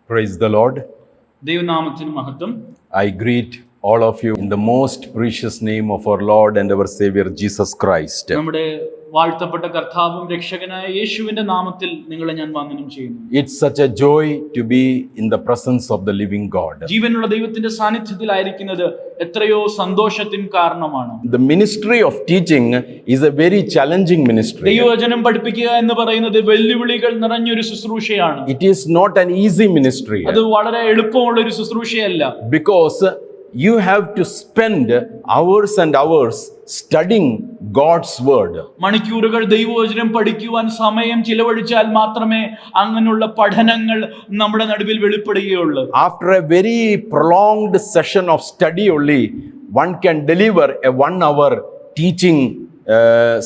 Praise the Lord. ദൈവനാമത്തിന് മഹത്വം. I greet all of you in the most precious name of our Lord and our Savior Jesus Christ. നമ്മുടെ വാഴ്ത്തപ്പെട്ട കർത്താവും രക്ഷകനായ യേശുവിന്റെ നാമത്തിൽ നിങ്ങളെ ഞാൻ വന്ദനം ചെയ്യുന്നു. It's such a joy to be in the presence of the living God. ജീവനുള്ള ദൈവത്തിന്റെ സാന്നിധ്യത്തിലായിരിക്കുന്നത് എത്രയോ സന്തോഷത്തിന് കാരണമാണ്. The ministry of teaching is a very challenging ministry. ദൈവവചനം പഠിപ്പിക്കുക എന്ന് പറയുന്നത് വെല്ലുവിളികൾ നിറഞ്ഞൊരു ശുശ്രൂഷയാണ്. It is not an easy ministry. അത് വളരെ എളുപ്പമുള്ള ഒരു ശുശ്രൂഷയല്ല. Because you have to spend hours and hours studying God's word. മണിക്കൂറുകൾ ദൈവവചനം പഠിക്കുവാൻ സമയം ചിലവഴിച്ചാൽ മാത്രമേ അങ്ങനെയുള്ള പഠനങ്ങൾ നമ്മുടെ നടുവിൽ വെളിപ്പെടുകയുള്ളൂ. After a very prolonged session of study only, one can deliver a 1 hour teaching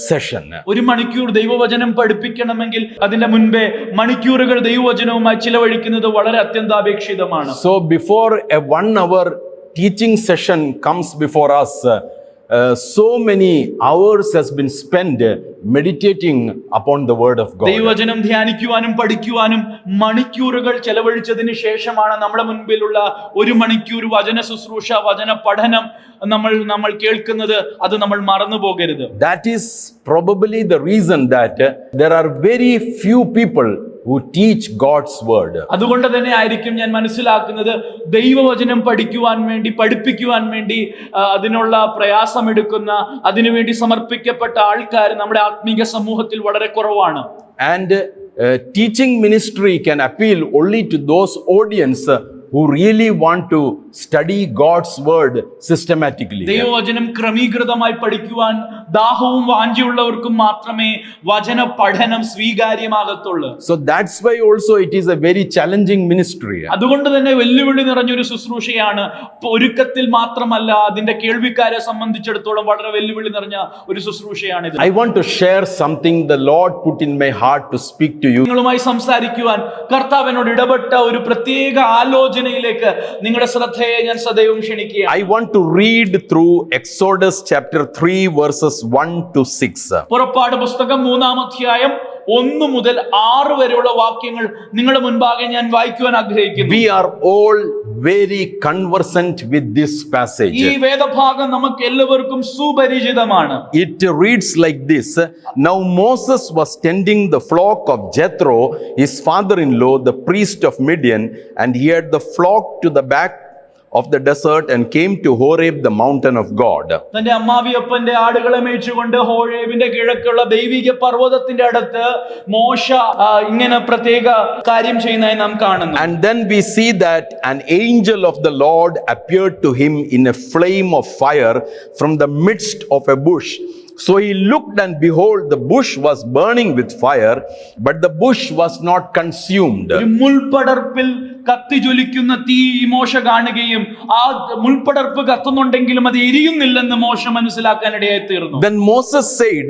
session. ഒരു മണിക്കൂർ ദൈവവചനം പഠിപ്പിക്കണമെങ്കിൽ അതിന്റെ മുൻപേ മണിക്കൂറുകൾ ദൈവവചനവുമായി ചിലവഴിക്കുന്നത് വളരെ അത്യന്താപേക്ഷിതമാണ്. So before a 1 hour teaching session comes before us, so many hours has been spent meditating upon the word of God. ദൈവവചനം ധ്യാനിക്കുവാനും പഠിക്കുവാനും മണിക്കൂറുകൾ ചെലവഴിച്ചതിന് ശേഷമാണ് നമ്മുടെ മുൻപിലുള്ള ഒരു മണിക്കൂർ വചന ശുശ്രൂഷ, വചന പഠനം നമ്മൾ കേൾക്കുന്നത്. അത് നമ്മൾ മറന്നു പോകരുത്. That is probably the reason that there are very few people who teach God's word. അതുകൊണ്ട് തന്നെ ആയിരിക്കും ഞാൻ മനസ്സിലാക്കുന്നത് ദൈവവചനം പഠിപ്പിക്കുവാൻ വേണ്ടി അതിനുള്ള പ്രയാസമെടുക്കുന്ന, അതിനുവേണ്ടി സമർപ്പിക്കപ്പെട്ട ആൾക്കാർ നമ്മുടെ ആത്മീക സമൂഹത്തിൽ വളരെ കുറവാണ്. And teaching ministry can appeal only to those audience who really want to study God's word systematically. ദൈവവചനം ക്രമീകൃതമായി പഠിക്കുവാൻ ദാഹവും വാഞ്ചയുള്ളവർക്കും മാത്രമേ വചന പഠനം സ്വീകാര്യമാകത്തുള്ളൂ. So that's why also it is a very challenging ministry. അതുകൊണ്ട് തന്നെ വെല്ലുവിളി നിറഞ്ഞൊരു ശുശ്രൂഷയാണ്. ഒരുക്കത്തിൽ മാത്രമല്ല, അതിന്റെ കേൾവിക്കാരെ സംബന്ധിച്ചിടത്തോളം വളരെ വെല്ലുവിളി നിറഞ്ഞ ഒരു ശുശ്രൂഷയാണിത്. I want to share something the Lord put in my heart to speak to you. നിങ്ങളുമായി സംസാരിക്കുവാൻ കർത്താവിനോട് ഇടപെട്ട ഒരു പ്രത്യേക ആലോചനയിലേക്ക് നിങ്ങളുടെ ശ്രദ്ധയെ ഞാൻ സദൈവം ക്ഷണിക്കുകയാണ്. I want to read through Exodus chapter 3 verses 1 to 6. പുറപ്പാട് പുസ്തകം 3-ാം അധ്യായം 1 മുതൽ 6 വരെയുള്ള വാക്യങ്ങൾ നിങ്ങളുടെ മുൻപാകെ ഞാൻ വായിക്കുവാൻ ആഗ്രഹിക്കുന്നു. We are all very conversant with this passage. ഈ വേദഭാഗം നമുക്ക് എല്ലാവർക്കും സുപരിചിതമാണ്. It reads like this: Now Moses was tending the flock of Jethro, his father-in-law, the priest of Midian, and he had the flock to the back of the desert and came to Horeb, the mountain of God. തന്റെ അമ്മാവിയപ്പന്റെ ആടുകളെ മേയിച്ചുകൊണ്ട് ഹോരേബിന്റെ കിഴക്കുള്ള ദൈവിക പർവ്വതത്തിന്റെ അടുത്ത് മോശ ഇങ്ങനെ പ്രത്യേക കാര്യം ചെയ്യുന്നതായി നാം കാണുന്നു. And then we see that an angel of the Lord appeared to him in a flame of fire from the midst of a bush. So he looked, and behold, the bush was burning with fire, but the bush was not consumed. ഒരു മുൾപടർപ്പിൽ കത്തിജ്വലിക്കുന്ന തീ മോശ കാണുകയും ആ മുൾപടർപ്പ് കത്തുന്നുണ്ടെങ്കിലും അത് എരിയുന്നില്ലെന്ന് മോശ മനസ്സിലാക്കാൻ ഇടയായി തീർന്നു. Then Moses said,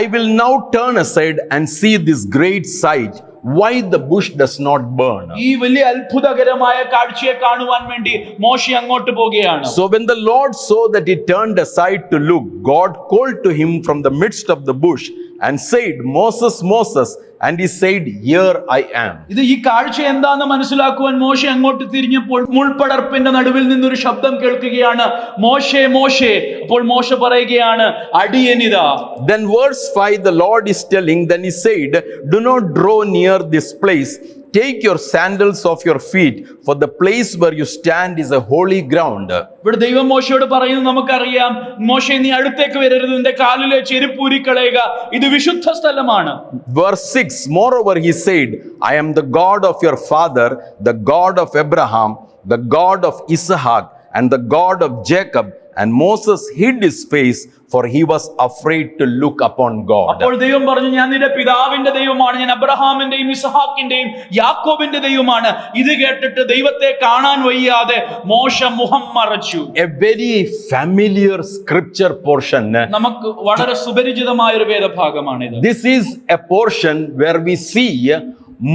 I will now turn aside and see this great sight, why the bush does not burn. ഈ വലിയ അത്ഭുതകരമായ കാഴ്ചയെ കാണുവാൻ വേണ്ടി മോശ അങ്ങോട്ട് പോകുകയാണ്. So when the Lord saw that he turned aside to look, God called to him from the midst of the bush and said, Moses, Moses. And he said, Here I am. ഇത് ഈ കാഴ്ച എന്താണെന്ന് മനസ്സിലാക്കുവാൻ മോശ അങ്ങോട്ട് തിരിഞ്ഞപ്പോൾ മുൾപടർപ്പിന്റെ നടുവിൽ നിന്നൊരു ശബ്ദം കേൾക്കുകയാണ്, മോശേ മോശേ. അപ്പോൾ മോശ പറയുകയാണ്, അടിയനിതാ. Then verse 5, the Lord is telling, then he said, Do not draw near this place. Take your sandals off your feet, for the place where you stand is a holy ground. ഇവിടെ ദൈവം മോശയോട് പറയുന്നത് നമുക്കറിയാം, മോശേ നീ അടുത്തേക്ക് വരരുത്, നിന്റെ കാലിലെ ചെരുപ്പ് ഊരിക്കളയുക, ഇത് വിശുദ്ധ സ്ഥലമാണ്. Verse 6, moreover he said, I am the God of your father, the God of Abraham, the God of Isaac, and the God of Jacob. And Moses hid his face, for he was afraid to look upon God. അപ്പോൾ ദൈവം പറഞ്ഞു, ഞാൻ നിന്റെ പിതാവിന്റെ ദൈവമാണ്, ഞാൻ അബ്രഹാമിന്റെയും ഇസ്ഹാക്കിന്റെയും യാക്കോബിന്റെ ദൈവമാണ്. ഇത് കേട്ടിട്ട് ദൈവത്തെ കാണാൻ വയ്യാതെ മോശ മുഖം മറച്ചു. A very familiar scripture portion. നമുക്ക് വളരെ സുപരിചിതമായ ഒരു വേദഭാഗമാണിത്. This is a portion where we see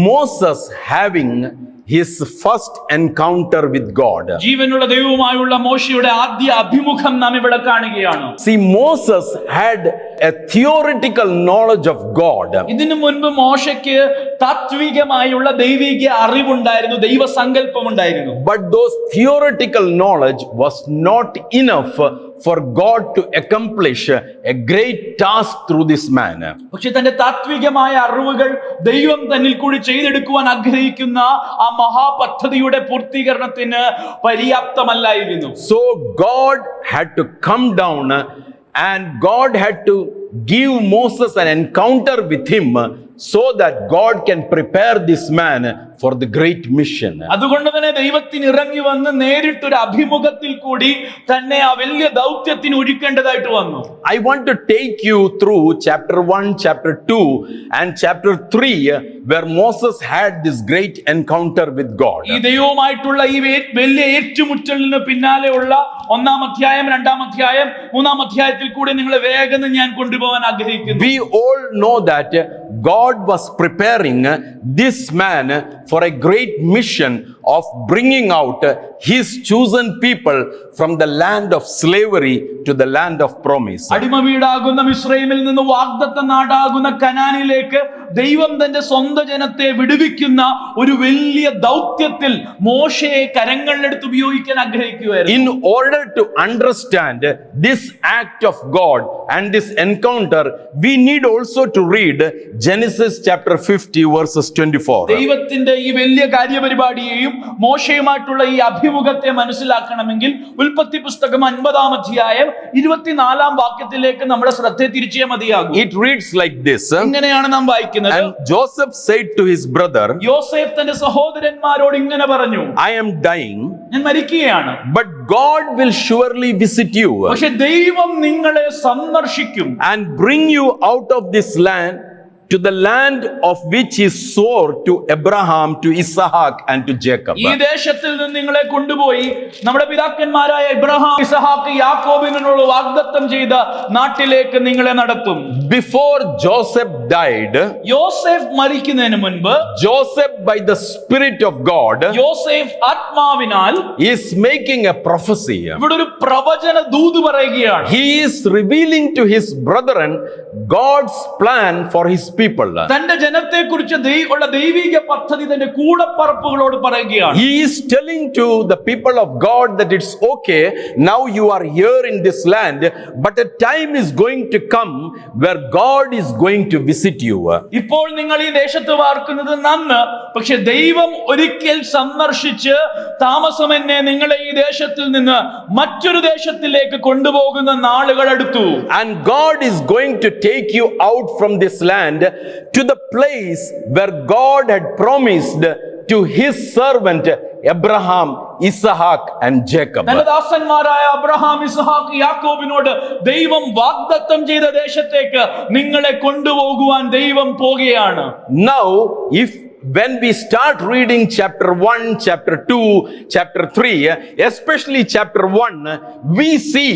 Moses having his first encounter with God. ജീവനുള്ള ദൈവവുമായുള്ള മോശയുടെ ആദ്യ അഭിമുഖം നാം ഇവിടെ കാണുകയാണ്. See, Moses had a theoretical knowledge of God. ഇതിനു മുൻപ് മോശയ്ക്ക് താത്വികമായുള്ള ദൈവിക അറിവുണ്ടായിരുന്നു, ദൈവസങ്കല്പമുണ്ടായിരുന്നു. But those theoretical knowledge was not enough for God to accomplish a great task through this man. പക്ഷെ തന്റെ താത്വികമായ അറിവുകൾ ദൈവം തന്നിൽ കൂടി ചെയ്തെടുക്കുവാൻ ആഗ്രഹിക്കുന്ന ആ മഹാപദ്ധതിയുടെ പൂർത്തീകരണത്തിന് പര്യാപ്തമല്ലായിരുന്നു. So God had to come down and God had to give Moses an encounter with him so that God can prepare this man for the great mission. അതുകൊണ്ട് തന്നെ ദൈവത്തിന് ഇറങ്ങി വന്ന് നേരിട്ടൊരു അഭിമുഖത്തിൽ കൂടി തന്നെ ആ വലിയ ദൗത്യത്തിന് ഒരുക്കേണ്ടതായിട്ട് വന്നു. I want to take you through chapter 1, chapter 2 and chapter 3 where Moses had this great encounter with God. ഈ ദൈവവുമായിട്ടുള്ള ഈ വലിയ ഏറ്റുമുട്ടലിന് പിന്നാലെയുള്ള 1-ാം അധ്യായം, 2-ാം അധ്യായം, 3-ാം അധ്യായത്തിൽ കൂടി നിങ്ങളെ വേഗം ഞാൻ കൊണ്ടുപോകാൻ ആഗ്രഹിക്കുന്നു. We all know that God was preparing this man for a great mission of bringing out his chosen people from the land of slavery to the land of promise. അടിമ വീടാകുന്ന മിസ്രയീമിൽ നിന്ന് വാഗ്ദത്ത നാടാകുന്ന കനാനിലേക്ക് ദൈവം തന്റെ സ്വന്തം ജനത്തെ വിടുവിക്കുന്ന ഒരു വലിയ ദൗത്യത്തിൽ മോശയെ കരങ്ങളിലെടുത്ത് ഉപയോഗിക്കാൻ ആഗ്രഹിക്കുകയായിരുന്നു. In order to understand this act of God and this encounter, we need also to read Genesis chapter 50 verses 24. ദൈവത്തിന്റെ ഈ വലിയ കാര്യപരിപാടിയെയും മോശയുമായിട്ടുള്ള ഈ അഭിമുഖത്തെ മനസ്സിലാക്കണമെങ്കിൽ ഉൽപ്പത്തി പുസ്തകം 50-ാം അധ്യായം 24-ാം വാക്യത്തിലേക്ക് നമ്മുടെ ശ്രദ്ധ തിരിച്ചേ മതിയാകും. It reads like this. ഇങ്ങനെയാണ് നാം വായിക്കുന്നത്. And Joseph said to his brother, യോസേഫ് തന്റെ സഹോദരന്മാരോട് ഇങ്ങനെ പറഞ്ഞു, I am dying, ഞാൻ മരിക്കുകയാണ്, but God will surely visit you പക്ഷെ ദൈവം നിങ്ങളെ സന്ദർശിക്കും and bring you out of this land to the land of which he swore to Abraham, to Isaac and to Jacob. ഈ ദേശത്തിൽ നിന്ന് നിങ്ങളെ കൊണ്ടുപോയി നമ്മുടെ പിതാക്കന്മാരായ ഇബ്രാഹാം, ഇസഹാക്ക്, യാക്കോബിനോട് വാഗ്ദത്തം ചെയ്ത നാട്ടിലേക്ക് നിങ്ങളെ നടത്തും. Before Joseph died, യോസേഫ് മരിക്കുന്നതിന് മുൻപ് Joseph by the Spirit of God യോസേഫ് ആത്മാവിനാൽ is making a prophecy. ഇവിടെ ഒരു പ്രവചന ദൂത് പറയുകയാണ്. He is revealing to his brethren God's plan for his people. തന്റെ ജനത്തെ കുറിച്ച് ഉള്ള ദൈവിക പദ്ധതി തന്റെ കൂടപ്പറപ്പുകളോട് പറയുകയാണ്. He is telling to the people of God that it's okay, now you are here in this land, but a time is going to come where God is going to visit you. ഇപ്പോൾ നിങ്ങൾ ഈ ദേശത്ത് വാർക്കുന്നത് നന്ന്, പക്ഷെ ദൈവം ഒരിക്കൽ സന്ദർശിച്ച് താമസമെന്നെ നിങ്ങളെ ഈ ദേശത്തിൽ നിന്ന് മറ്റൊരു ദേശത്തിലേക്ക് കൊണ്ടുപോകുന്ന നാളുകൾ അടുത്തു. And God is going to take you out from this land to the place where God had promised to his servant Abraham, Isaac and Jacob. തന്റെ ദാസന്മാരായ അബ്രഹാം, ഇസഹാക്ക്, യാക്കോബിനോട് ദൈവം വാഗ്ദത്തം ചെയ്ത ദേശത്തേക്ക് നിങ്ങളെ കൊണ്ടുപോകുവാൻ ദൈവം പോകുകയാണ്. Now, when we start reading chapter 1, chapter 2, chapter 3, especially chapter 1, we see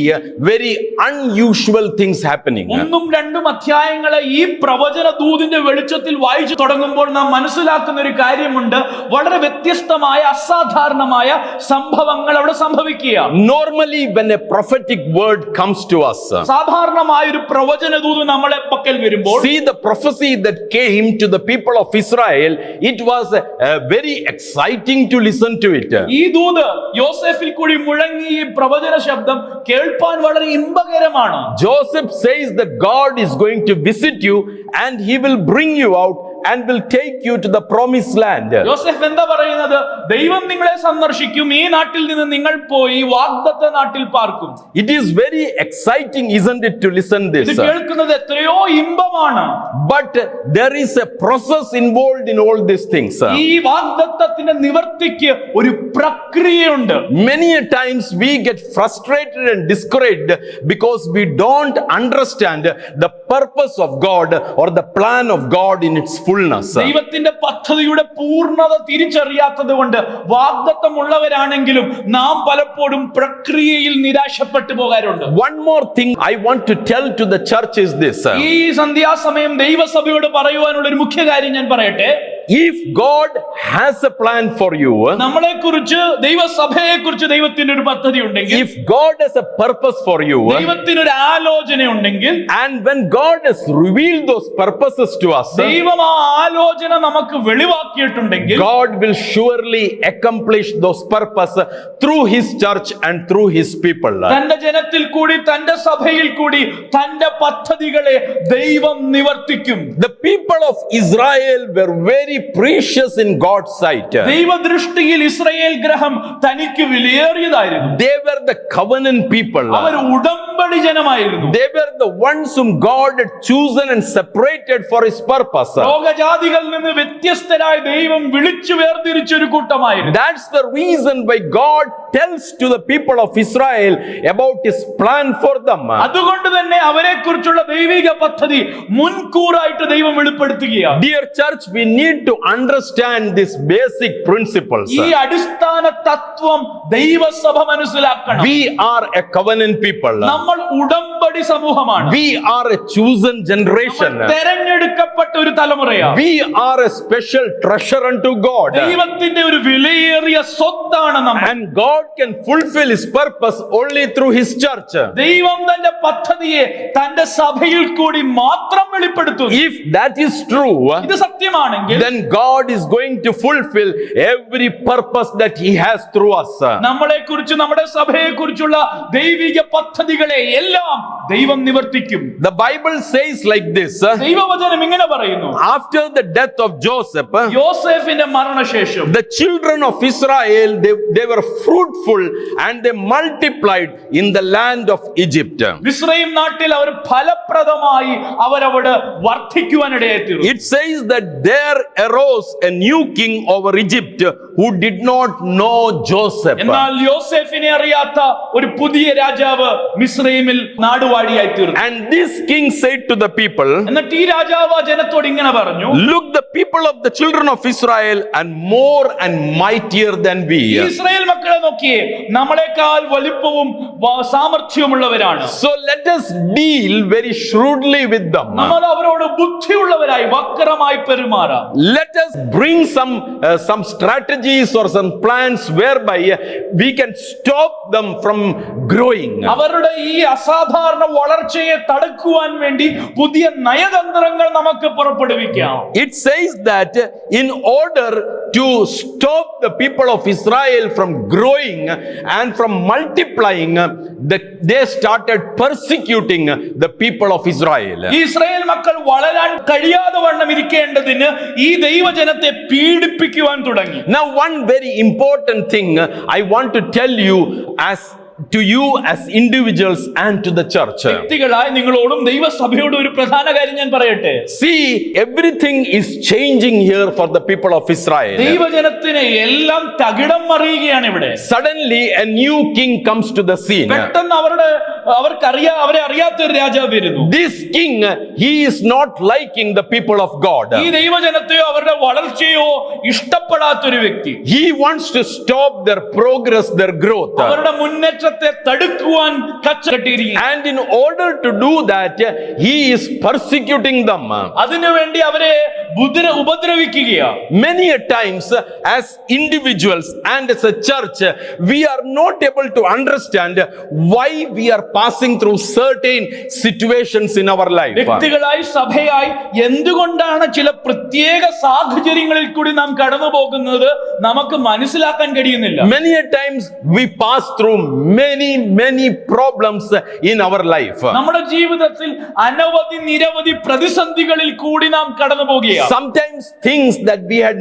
very unusual things happening. 1-2 അധ്യായങ്ങളെ ഈ പ്രവചന ദൂതിന്റെ വെളിച്ചത്തിൽ വായിച്ചു തുടങ്ങുമ്പോൾ നാം മനസ്സിലാക്കുന്ന ഒരു കാര്യമുണ്ട്. വളരെ വ്യത്യസ്തമായ, അസാധാരണമായ സംഭവങ്ങൾ അവിടെ സംഭവിക്കുക. Normally when a prophetic word comes to us, സാധാരണമായ ഒരു പ്രവചന ദൂത് നമ്മളെ പക്കൽ വരുമ്പോൾ, see the prophecy that came to the people of Israel, it was very exciting to listen to it. ഈ ദൂത് യോസേഫിൽ കൂടി മുഴങ്ങി ഈ പ്രവചന ശബ്ദം കേൾപ്പാൻ വളരെ ഇമ്പകരമാണ്. Joseph says that God is going to visit you and he will bring you out and will take you to the promised land. യോസേഫ് എന്താ പറയുന്നത്? ദൈവം നിങ്ങളെ സന്ദർശിക്കും, ഈ നാട്ടിൽ നിന്ന് നിങ്ങൾ പോയി വാഗ്ദത്ത നാട്ടിൽ പാർക്കും. It is very exciting, isn't it, to listen this? ഇത് കേൾക്കുന്നത് എത്രയോ ഇമ്പമാണ്. But there is a process involved in all these things. ഈ വാഗ്ദത്തത്തിന്റെ നിവർത്തിക്ക് ഒരു പ്രക്രിയയുണ്ട്. Many a times we get frustrated and discouraged because we don't understand the purpose of God or the plan of God in its fullness. ദൈവത്തിന്റെ പദ്ധതിയുടെ പൂർണ്ണത തിരിച്ചറിയാത്തത് കൊണ്ട് വാഗ്ദത്തമുള്ളവരാണെങ്കിലും നാം പലപ്പോഴും പ്രക്രിയയിൽ നിരാശപ്പെട്ടു പോകാറുണ്ട്. One more thing I want to tell to the church is this. ഈ സന്ധ്യാസമയം ദൈവസഭയോട് പറയുവാനുള്ള ഒരു മുഖ്യ കാര്യം ഞാൻ പറയട്ടെ. if God has a plan for you, നമ്മളെ കുറിച്ച് ദൈവസഭയെ കുറിച്ച് ദൈവത്തിന്റെ ഒരു പദ്ധതി ഉണ്ടെങ്കിൽ, if God has a purpose for you, ദൈവത്തിന് ഒരു ആലോചന ഉണ്ടെങ്കിൽ, and when God has revealed those purposes to us, ദൈവം ആ ആലോചന നമുക്ക് വെളിവാക്കിയിട്ടുണ്ടെങ്കിൽ, God will surely accomplish those purposes through His church and through His people. തന്റെ ജനത്തിൽ കൂടി തന്റെ സഭയിൽ കൂടി തന്റെ പദ്ധതികളെ ദൈവം നിവർത്തിക്കും. The people of Israel were very precious in God's sight. ദൈവദൃഷ്ടിയിൽ ഇസ്രായേൽ ഗ്രഹം തനിക്ക് വിലയേറിയതായിരുന്നു. They were the covenant people. അവർ ഉടമ്പടി ജനമായിരുന്നു. They were the ones whom God had chosen and separated for His purpose. ലോകജാതികളിൽ നിന്ന് വ്യത്യസ്തരായ ദൈവം വിളിച്ചു വേർതിരിച്ച ഒരു കൂട്ടമായിരുന്നു. That's the reason why God tells to the people of Israel about His plan for them. അതുകൊണ്ട് തന്നെ അവരെ കുറിച്ചുള്ള ദൈവിക പദ്ധതി മുൻകൂറായിട്ട് ദൈവം വെളിപ്പെടുത്തുകയാണ്. Dear church, we need to understand these basic principles. ഈ അടിസ്ഥാന തത്വം ദൈവസഭ മനസ്സിലാക്കണം. We are a covenant people. നമ്മൾ ഉടമ്പടി സമൂഹമാണ്. We are a chosen generation. തെരഞ്ഞെടുക്കപ്പെട്ട ഒരു തലമുറയാണ്. We are a special treasure unto God. ദൈവത്തിന്റെ ഒരു വിലയേറിയ സ്വത്താണ് നമ്മൾ. And God can fulfill His purpose only through His church. ദൈവം തന്റെ പദ്ധതിയെ തന്റെ സഭയിൽ കൂടി മാത്രം വെളിപ്പെടുത്തുന്നു. If that is true, ഇത് സത്യമാണെങ്കിൽ then God is going to fulfill every purpose that He has through us. നമ്മളെ കുറിച്ച് നമ്മുടെ സഭയെ കുറിച്ചുള്ള ദൈവിക പദ്ധതികളെ എല്ലാം ദൈവം നിവർത്തിക്കും. The Bible says like this, ദൈവവചനം ഇങ്ങനെ പറയുന്നു. after the death of Joseph, യോസേഫിന്റെ മരണശേഷം the children of Israel, they were fruitful and they multiplied in the land of Egypt. മിസ്രയീം നാട്ടിൽ അവർ ഫലപ്രദമായി അവരവിടെ വർദ്ധിക്കുവാനിടയായി തീർന്നു. It says that there arose a new king over Egypt who did not know Joseph. എന്നാൽ യോസേഫിനെ അറിയാത്ത ഒരു പുതിയ രാജാവ് മിസ്രയീമിൽ നാടുവാഴിയായി തീർന്നു. And this king said to the people, എന്നിട്ട് ഈ രാജാവ് ജനത്തോട് ഇങ്ങനെ പറഞ്ഞു, look, the people of the children of Israel and more and mightier than we. Israel മക്കളെ നോക്കിയേ, നമ്മളെക്കാൾ വലിപ്പവും സാമർഥ്യമുള്ളവരാണ്. So let us deal very shrewdly with them. നമ്മൾ അവരോട് ബുദ്ധിയുള്ളവരായി വക്രമായി പെരുമാറാം. Let us bring some strategies or some plans whereby we can stop them from growing. അവരുടെ ഈ അസാധാരണ വളർച്ചയെ തടുക്കുവാൻ വേണ്ടി പുതിയ നയതന്ത്രങ്ങൾ നമുക്ക് പുറപ്പെടുവിക്കാം. It says that in order to stop the people of Israel from growing and from multiplying, they started persecuting the people of Israel. Israel മക്കൾ വളരാൻ കഴിയാതെ വണ്ണം ഇരിക്കേണ്ടതിന് ഈ ദൈവജനത്തെ പീഡിപ്പിക്കുവാൻ തുടങ്ങി. Now, one very important thing I want to tell you to you as individuals and to the church. വ്യക്തികളായി നിങ്ങളോടും ദൈവസഭയോടും ഒരു പ്രധാന കാര്യം ഞാൻ പറയട്ടെ. See, everything is changing here for the people of Israel. ദൈവജനത്തിന് എല്ലാം തകിടം മറിയുകയാണ് ഇവിടെ. Suddenly a new king comes to the scene. പെട്ടെന്ന് അവരെ അറിയാത്ത ഒരു രാജാവ് വരുന്നു. This king, he is not liking the people of God. ഈ ദൈവജനത്തെയോ അവരുടെ വളർച്ചയോ ഇഷ്ടപ്പെടാത്ത ഒരു വ്യക്തി. He wants to stop their progress, their growth. അവരുടെ മുന്നേറ്റത്തെ തടുക്കുവാൻ കച്ചകെട്ടിയിരിക്കുന്നു. And in order to do that, he is persecuting them. അതിനുവേണ്ടി അവരെ ഉപദ്രവിക്കുകയാണ്. Many a times as individuals and as a church, we are not able to understand why we are passing through certain situations in our life. വ്യക്തികളായി സഭയായി എന്തുകൊണ്ടാണ് ചില പ്രത്യേക സാഹചര്യങ്ങളിൽ കൂടി നാം കടന്നു പോകുന്നത് നമുക്ക് മനസ്സിലാക്കാൻ കഴിയുന്നില്ല. Many a times we pass through many problems in our life. നമ്മുടെ ജീവിതത്തിൽ നിരവധി പ്രതിസന്ധികളിൽ കൂടി നാം കടന്നു പോകുകയാണ്. Sometimes things that we had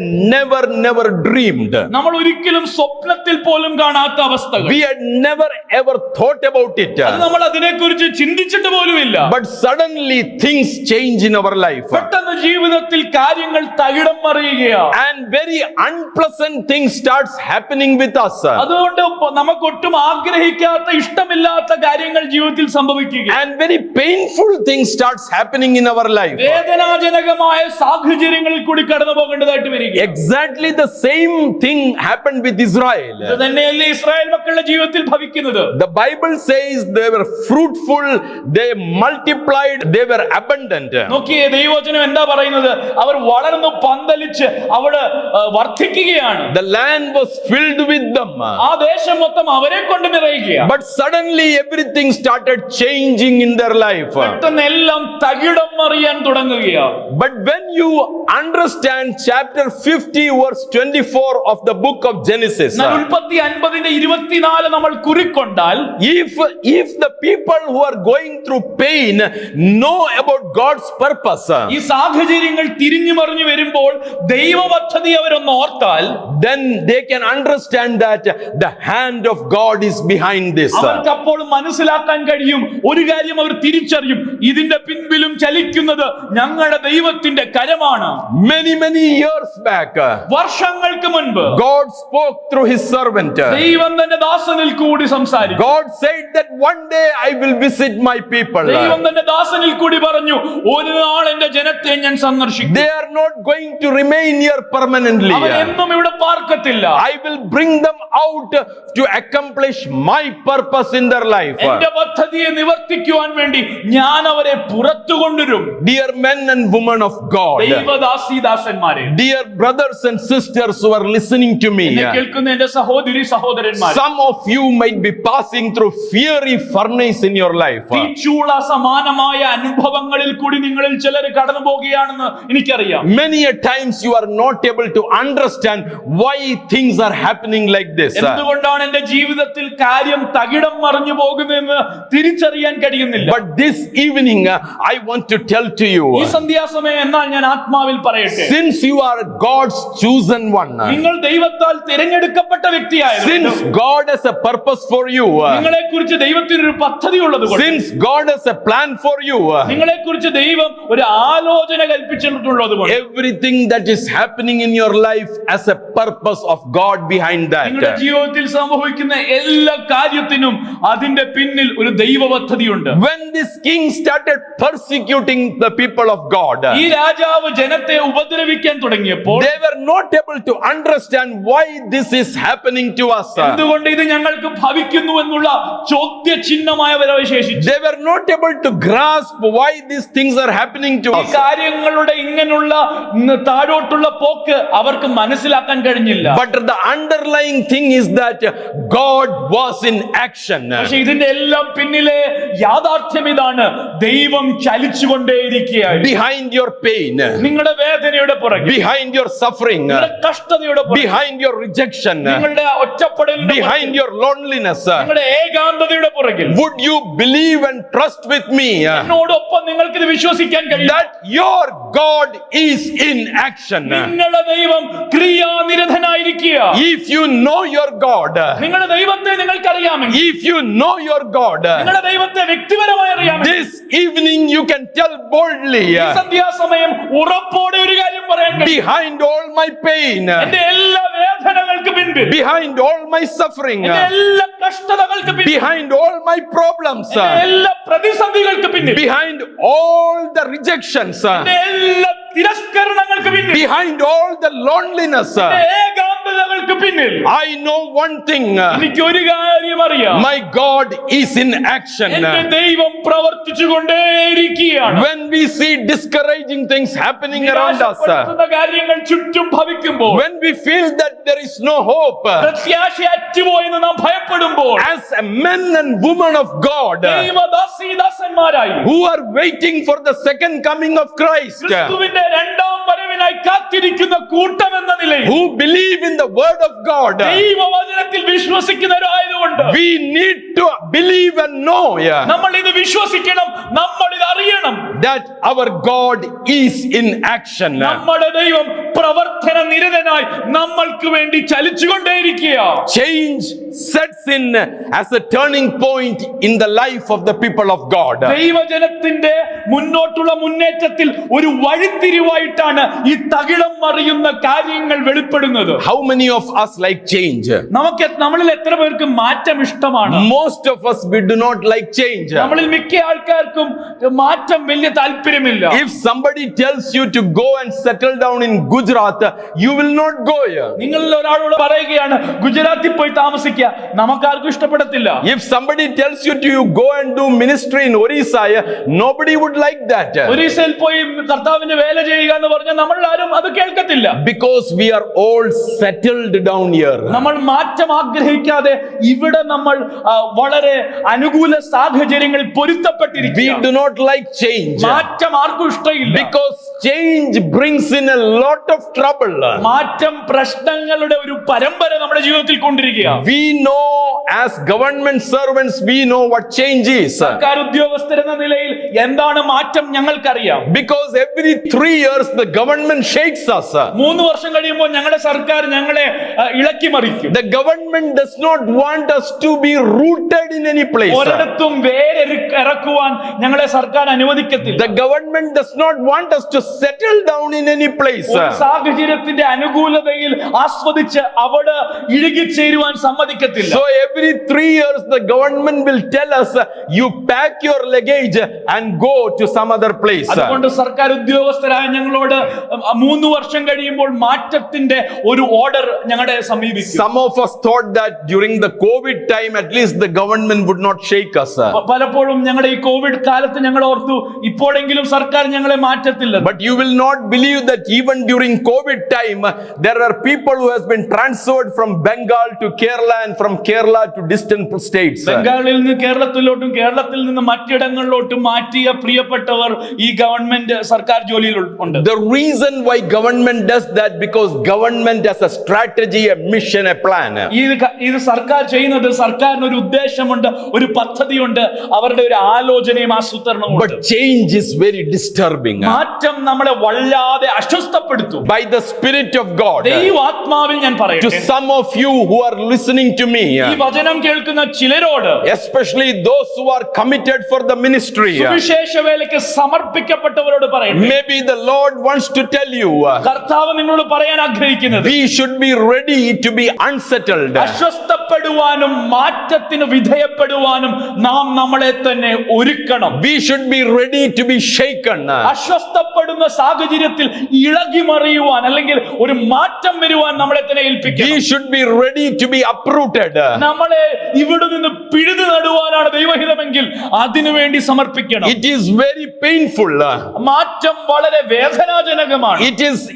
never dreamed. നമ്മൾ ഒരിക്കലും സ്വപ്നത്തിൽ പോലും കാണാത്ത അവസ്ഥകൾ. We had never ever thought about it. നമ്മൾ അതിനെക്കുറിച്ച് ചിന്തിച്ചിട്ട് പോലുമില്ല. But suddenly things change in our life. പെട്ടെന്ന് ജീവിതത്തിൽ കാര്യങ്ങൾ തകിടം മറിയുകയാണ്. And very unpleasant things starts happening with us. അതുകൊണ്ട് നമുക്കൊട്ടും ആഗ്രഹിക്കാത്ത ഇഷ്ടമില്ലാത്ത കാര്യങ്ങൾ ജീവിതത്തിൽ സംഭവിക്കുക. And very painful things starts happening in our life. വേദനാജനകമായ സാഹചര്യങ്ങളിൽ കൂടി കടന്നു പോകേണ്ടതായിട്ട് വരിക. Exactly the same thing happened with Israel. ഇത് തന്നെയല്ലേ ഇസ്രായേൽ മക്കളുടെ ജീവിതത്തിൽ ഭവിക്കുന്നത്. The Bible says they were fruitful, they multiplied, they were abundant. നോക്കിയേ, ദൈവവചനം എന്താ പറയുന്നത്? അവർ വളർന്നു പന്തലിച്ച് അവിടെ വർദ്ധിക്കുകയാണ്. The land was filled with them. ആ ദേശം മൊത്തം അവരെ കൊണ്ട് നിറയുകയാണ്. But suddenly everything started changing in their life. പെട്ടെന്ന് എല്ലാം തകിടം മറിയാൻ തുടങ്ങുകയാണ്. But when you understand chapter 50 verse 24 of the book of Genesis, ഉൽപ്പത്തി 50:24 നമ്മൾ കുറിക്കൊണ്ടാൽ, if the people who are going through pain know about God's purpose, ഈ സാഹചര്യങ്ങൾ തിരിഞ്ഞു മറിഞ്ഞു വരുമ്പോൾ ദൈവ പദ്ധതി അവരൊന്ന് ഓർത്താൽ, then they can understand that the hand of God is behind this. അവർക്ക് അപ്പോൾ മനസ്സിലാക്കാൻ കഴിയും, ഒരു കാര്യം അവർ തിരിച്ചറിയും, ഇതിന്റെ പിൻപിലും ചലിക്കുന്നത് ഞങ്ങളുടെ ദൈവത്തിന്റെ കരമാണ്. Many years back, വർഷങ്ങൾക്ക് മുൻപ് God spoke through his servant. ദൈവം തന്റെ ദാസനിൽ കൂടി സംസാരിച്ചു. God said that one day I will visit my people. ദൈവം തന്റെ ദാസനിൽ കൂടി പറഞ്ഞു, ഒരു നാൾ എന്റെ ജനത്തെ ഞാൻ സന്ദർശിക്കും. They are not going to remain here permanently. അവർ എന്നും ഇവിടെ പാർക്കത്തില്ല. I will bring them out to accomplish my purpose in their life. എന്റെ പദ്ധതിയെ നിവർത്തിക്കുവാൻ വേണ്ടി ഞാൻ അവരെ പുറത്തു കൊണ്ടുവരും. Dear men and women of God, ദൈവദാസീദാസന്മാരെ, dear brothers and sisters who are listening to me, എന്നെ കേൾക്കുന്ന എന്റെ സഹോദരി സഹോദരന്മാരെ, some of you might be passing through fiery furnace in your life. തീച്ചൂള സമാനമായ അനുഭവങ്ങളിൽ കൂടി നിങ്ങളിൽ ചിലർ കടന്നു പോകുകയാണെന്ന് എനിക്കറിയാം. Many a times you are not able to understand why things are happening like this. എന്തുകൊണ്ടാണ് എന്റെ ജീവിതത്തിൽ കാര്യം തകിടം മറിഞ്ഞു പോകുന്നതെന്ന് തിരിച്ചറിയാൻ കഴിയുന്നില്ല. But this evening I want to tell to you, ഈ സന്ധ്യാസമയം എന്നാൽ ഞാൻ ആത്മാവിൽ പറയട്ടെ, since you are God's chosen one, നിങ്ങൾ ദൈവത്താൽ തിരഞ്ഞെടുക്കപ്പെട്ട വ്യക്തിയായിരുന്നു, since God has a purpose for you, നിങ്ങളെ കുറിച്ച് ദൈവത്തിന് ഒരു പദ്ധതി ഉള്ളതുകൊണ്ട്, since God has a plan for you, നിങ്ങളെ കുറിച്ച് ദൈവം ഒരു ആലോചന കൽപ്പിച്ചിട്ടുള്ളതുകൊണ്ട്, everything that is happening in your life has a purpose of God behind നിങ്ങളുടെ that. ജീവിതത്തിൽ സംഭവിക്കുന്ന എല്ലാ കാര്യത്തിനും അതിന്റെ പിന്നിൽ ഒരു ദൈവ പദ്ധതിയുണ്ട്. When this king started persecuting the people of God, ഈ രാജാവ് ജനത്തെ ഉപദ്രവിക്കാൻ തുടങ്ങിയപ്പോൾ they were not able to understand why this is happening to us. എന്തുകൊണ്ട് ഇത് ഞങ്ങൾക്ക് ഭവിക്കുന്നു എന്നുള്ള ചോദ്യചിഹ്നമായി അവർ അവശേഷിച്ചു. They were not able to grasp why these things are happening to ഈ us. കാര്യങ്ങളുടെ ഇങ്ങനെയുള്ള താഴോട്ടുള്ള പോക്ക് അവർക്ക് മനസ്സിലാക്കാൻ കഴിഞ്ഞില്ല. But the underlying thing is that God was in action. പക്ഷേ ഇതിന്റെ എല്ലാം പിന്നിലെ യാഥാർത്ഥ്യം ഇതാണ്, ദൈവം ചലിച്ചുകൊണ്ടേയിരിക്കുകയാണ്. Behind your pain, നിങ്ങളുടെ വേദനയുടെ പുറകിൽ, behind your suffering, നിങ്ങളുടെ കഷ്ടതയുടെ പുറകിൽ, behind your rejection, നിങ്ങളുടെ ഒറ്റപ്പെടലിന്റെ behind your loneliness, നിങ്ങളുടെ ഏകാന്തതയുടെ പുറകിൽ, would you believe and trust with me എന്നോടൊപ്പം നിങ്ങൾക്ക് ഇത് വിശ്വസിക്കാൻ കഴിയും, that your God is in action? നിങ്ങളുടെ ദൈവം ക്രിയാനിരതനായിരിക്കുക. If you know your God, നിങ്ങളുടെ ദൈവത്തെ നിങ്ങൾക്കറിയാമെങ്കിൽ, if you know your God, നിങ്ങളുടെ ദൈവത്തെ വ്യക്തിപരമായി അറിയാമെങ്കിൽ, this evening you can tell boldly, ഈ സന്ധ്യാസമയം ഉറപ്പോടെ ഒരു കാര്യം പറയാൻ കഴിയും, behind all my pain, എന്റെ എല്ലാ വേദനകൾക്ക് പിൻപിൽ, behind all my suffering, എന്റെ എല്ലാ കഷ്ടതകൾക്ക് പിൻപിൽ, behind all my problems, എന്റെ എല്ലാ പ്രതിസന്ധികൾക്ക് പിന്നിൽ, behind all the rejections, എന്റെ എല്ലാ തിരസ്കരണങ്ങൾക്ക് പിന്നിൽ, behind all the loneliness, എന്റെ ഏകാന്തതകൾക്ക് പിന്നിൽ, I know one thing, എനിക്ക് ഒരു കാര്യം അറിയാം, my God is in action. എന്റെ ദൈവം പ്രവർത്തിച്ചുകൊണ്ടേയിരിക്കുകയാണ്. When we see discouraging things happening around us, നിരാശപ്പെടുത്തുന്ന കാര്യങ്ങൾ ചുറ്റും ഭവിക്കുമ്പോൾ, when we feel that there is no hope, പ്രത്യാശ അറ്റുപോയെന്ന് നാം ഭയപ്പെടുമ്പോൾ, as a men and women of God ദൈവദാസീദാസന്മാരായി who are waiting for the second coming of Christ, ക്രിസ്തുവിന്റെ രണ്ടാം വരവിനായി കാത്തിരിക്കുന്ന കൂട്ടം എന്ന നിലയിൽ, who believe in the word of God, ദൈവവചനത്തിൽ വിശ്വസിക്കുന്നവരായതുകൊണ്ട് we need to believe and know നമ്മൾ ഇത് വിശ്വസിക്കണം, നമ്മൾ ഇത് അറിയണം, that our God is in action. നമ്മുടെ ദൈവം പ്രവർത്തന നിരതനായി നമ്മൾക്ക് വേണ്ടി ചലിച്ചുകൊണ്ടേയിരിക്കുക. Change sets in as a turning point in the life of the people of God. ദൈവജനത്തിന്റെ മുന്നോട്ടുള്ള മുന്നേറ്റത്തിൽ ഒരു വഴിത്തിരിവായിട്ടാണ് ഈ തകിടം മറിയുന്ന കാര്യങ്ങൾ വെളിപ്പെടുന്നത്. How many of us like change? നമ്മളിൽ എത്ര പേർക്ക് മാറ്റം ഇഷ്ടമാണ്? Most of us, we do not like change. നമ്മളിൽ മിക്ക ആൾക്കാർക്കും മാറ്റം വലിയ താല്പര്യമില്ല. If somebody tells you to go and settle down in Gujarat, you will not go here. നിങ്ങളിൽ ഒരാളോട് പറയുകയാണ് ഗുജറാത്തിൽ പോയി താമസിക്കുക, ആയിരിക്കാം, നമുക്കാർക്കും ഇഷ്ടപ്പെടത്തില്ല. If somebody tells you to go and do ministry in Orissa, nobody would like that. ഒറീസയിൽ പോയി കർത്താവിന്റെ വേല ചെയ്യുക എന്ന് പറഞ്ഞാൽ നമ്മൾ ആരും അത് കേൾക്കത്തില്ല. Because we are all settled down here. നമ്മൾ മാറ്റം ആഗ്രഹിക്കാതെ ഇവിടെ നമ്മൾ വളരെ അനുകൂല സാഹചര്യങ്ങളിൽ We പൊരുത്തപ്പെട്ടിരിക്കുക. do not like change. മാറ്റം ആർക്കും ഇഷ്ടമില്ല. Because change brings in a lot of trouble. മാറ്റം പ്രശ്നങ്ങളുടെ ഒരു പരമ്പര നമ്മുടെ ജീവിതത്തിൽ കൊണ്ടിരിക്കുക. We know as government servants, we know what change is. സർക്കാർ ഉദ്യോഗസ്ഥരെന്ന നിലയിൽ എന്താണ് മാറ്റം ഞങ്ങൾക്കറിയാം. Because every 3 years the government shakes us. 3 വർഷം കഴിയുമ്പോൾ ഞങ്ങളുടെ സർക്കാർ ഞങ്ങളെ ഇളക്കി മറിക്കും. The government does not want us to be rooted in any place. ഒരിടത്തും വേരിറക്കുവാൻ ഞങ്ങളെ സർക്കാർ അനുവദിക്കത്തില്ല. The government does not want us to settle down in any place. ഒരു സാഹചര്യത്തിന്റെ അനുകൂലതയിൽ ആസ്വദിച്ച് അവിടെ ഇഴുകിച്ചേരുവാൻ സമ്മതിക്കത്തില്ല. So every 3 years the government will tell us, you pack your luggage and go to some other place. അതുകൊണ്ട് സർക്കാർ ഉദ്യോഗസ്ഥരായ ഞങ്ങളോട് 3 വർഷം കഴിയുമ്പോൾ മാറ്റത്തിന്റെ ഒരു ഓർഡർ ഞങ്ങളെ സമീപിക്കും. Some of us thought that during the COVID time at least the government would not shake us. പലപ്പോഴും ഞങ്ങളുടെ ഈ കോവിഡ് കാലത്ത് ഞങ്ങൾ ഓർത്തു ഇപ്പോഴെങ്കിലും സർക്കാർ ഞങ്ങളെ മാറ്റത്തില്ല. But you will not believe that even during COVID time there are people who has been transferred from Bengal to Kerala and from Kerala to distant states. ബംഗാളിൽ നിന്ന് കേരളത്തിലോട്ടും കേരളത്തിൽ നിന്ന് മറ്റിടങ്ങളിലോട്ടും മാറ്റിയ പ്രിയപ്പെട്ടവർ ഈ ഗവൺമെന്റ് സർക്കാർ ജോലിയിൽ ഉണ്ട്. The reason why government does that because government has a strategy, a mission, a plan. ഇത് സർക്കാർ ചെയ്യുന്നത് സർക്കാരിന് ഒരു ഉദ്ദേശമുണ്ട്, ഒരു പദ്ധതിയുണ്ട്, അവരുടെ ഒരു ആലോചനയും ആസൂത്രണവും. But change is very disturbing. മാറ്റം നമ്മളെ വല്ലാതെ അസ്വസ്ഥപ്പെടുത്തും. By the Spirit of God, ദൈവാത്മാവിൽ ഞാൻ to പറയട്ടെ, some of you who are listening to me, ഈ വചനം കേൾക്കുന്ന ചിലരോട്, especially those who are committed for the ministry, സുവിശേഷ വേലയ്ക്ക് സമർപ്പിക്കപ്പെട്ടവരോട് പറയട്ടെ, maybe the Lord wants to tell you, കർത്താവ് നിങ്ങളോട് പറയാൻ ആഗ്രഹിക്കുന്നത്, we should be ready to be unsettled. അസ്വസ്ഥപ്പെടുവാനും മാറ്റത്തിന് വിധേയപ്പെടുവാനും നാം നമ്മളെ തന്നെ ഒരുക്കണം. We should be ready to be shaken. അസ്വസ്ഥപ്പെടുന്ന സാഹചര്യത്തിൽ ഇളകി മറിയുവാൻ അല്ലെങ്കിൽ ഒരു മാറ്റം വരുവാൻ നമ്മളെ തന്നെ We ഏൽപ്പിക്കണം. should be ready to be uprooted. നമ്മളെ ഇവിടെ നിന്ന് പിഴുതു നടുവാനാണ് ദൈവഹിതമെങ്കിൽ അതിനുവേണ്ടി സമർപ്പിക്കണം. It is very painful. മാറ്റം വളരെ വേദനാജനകമാണ്.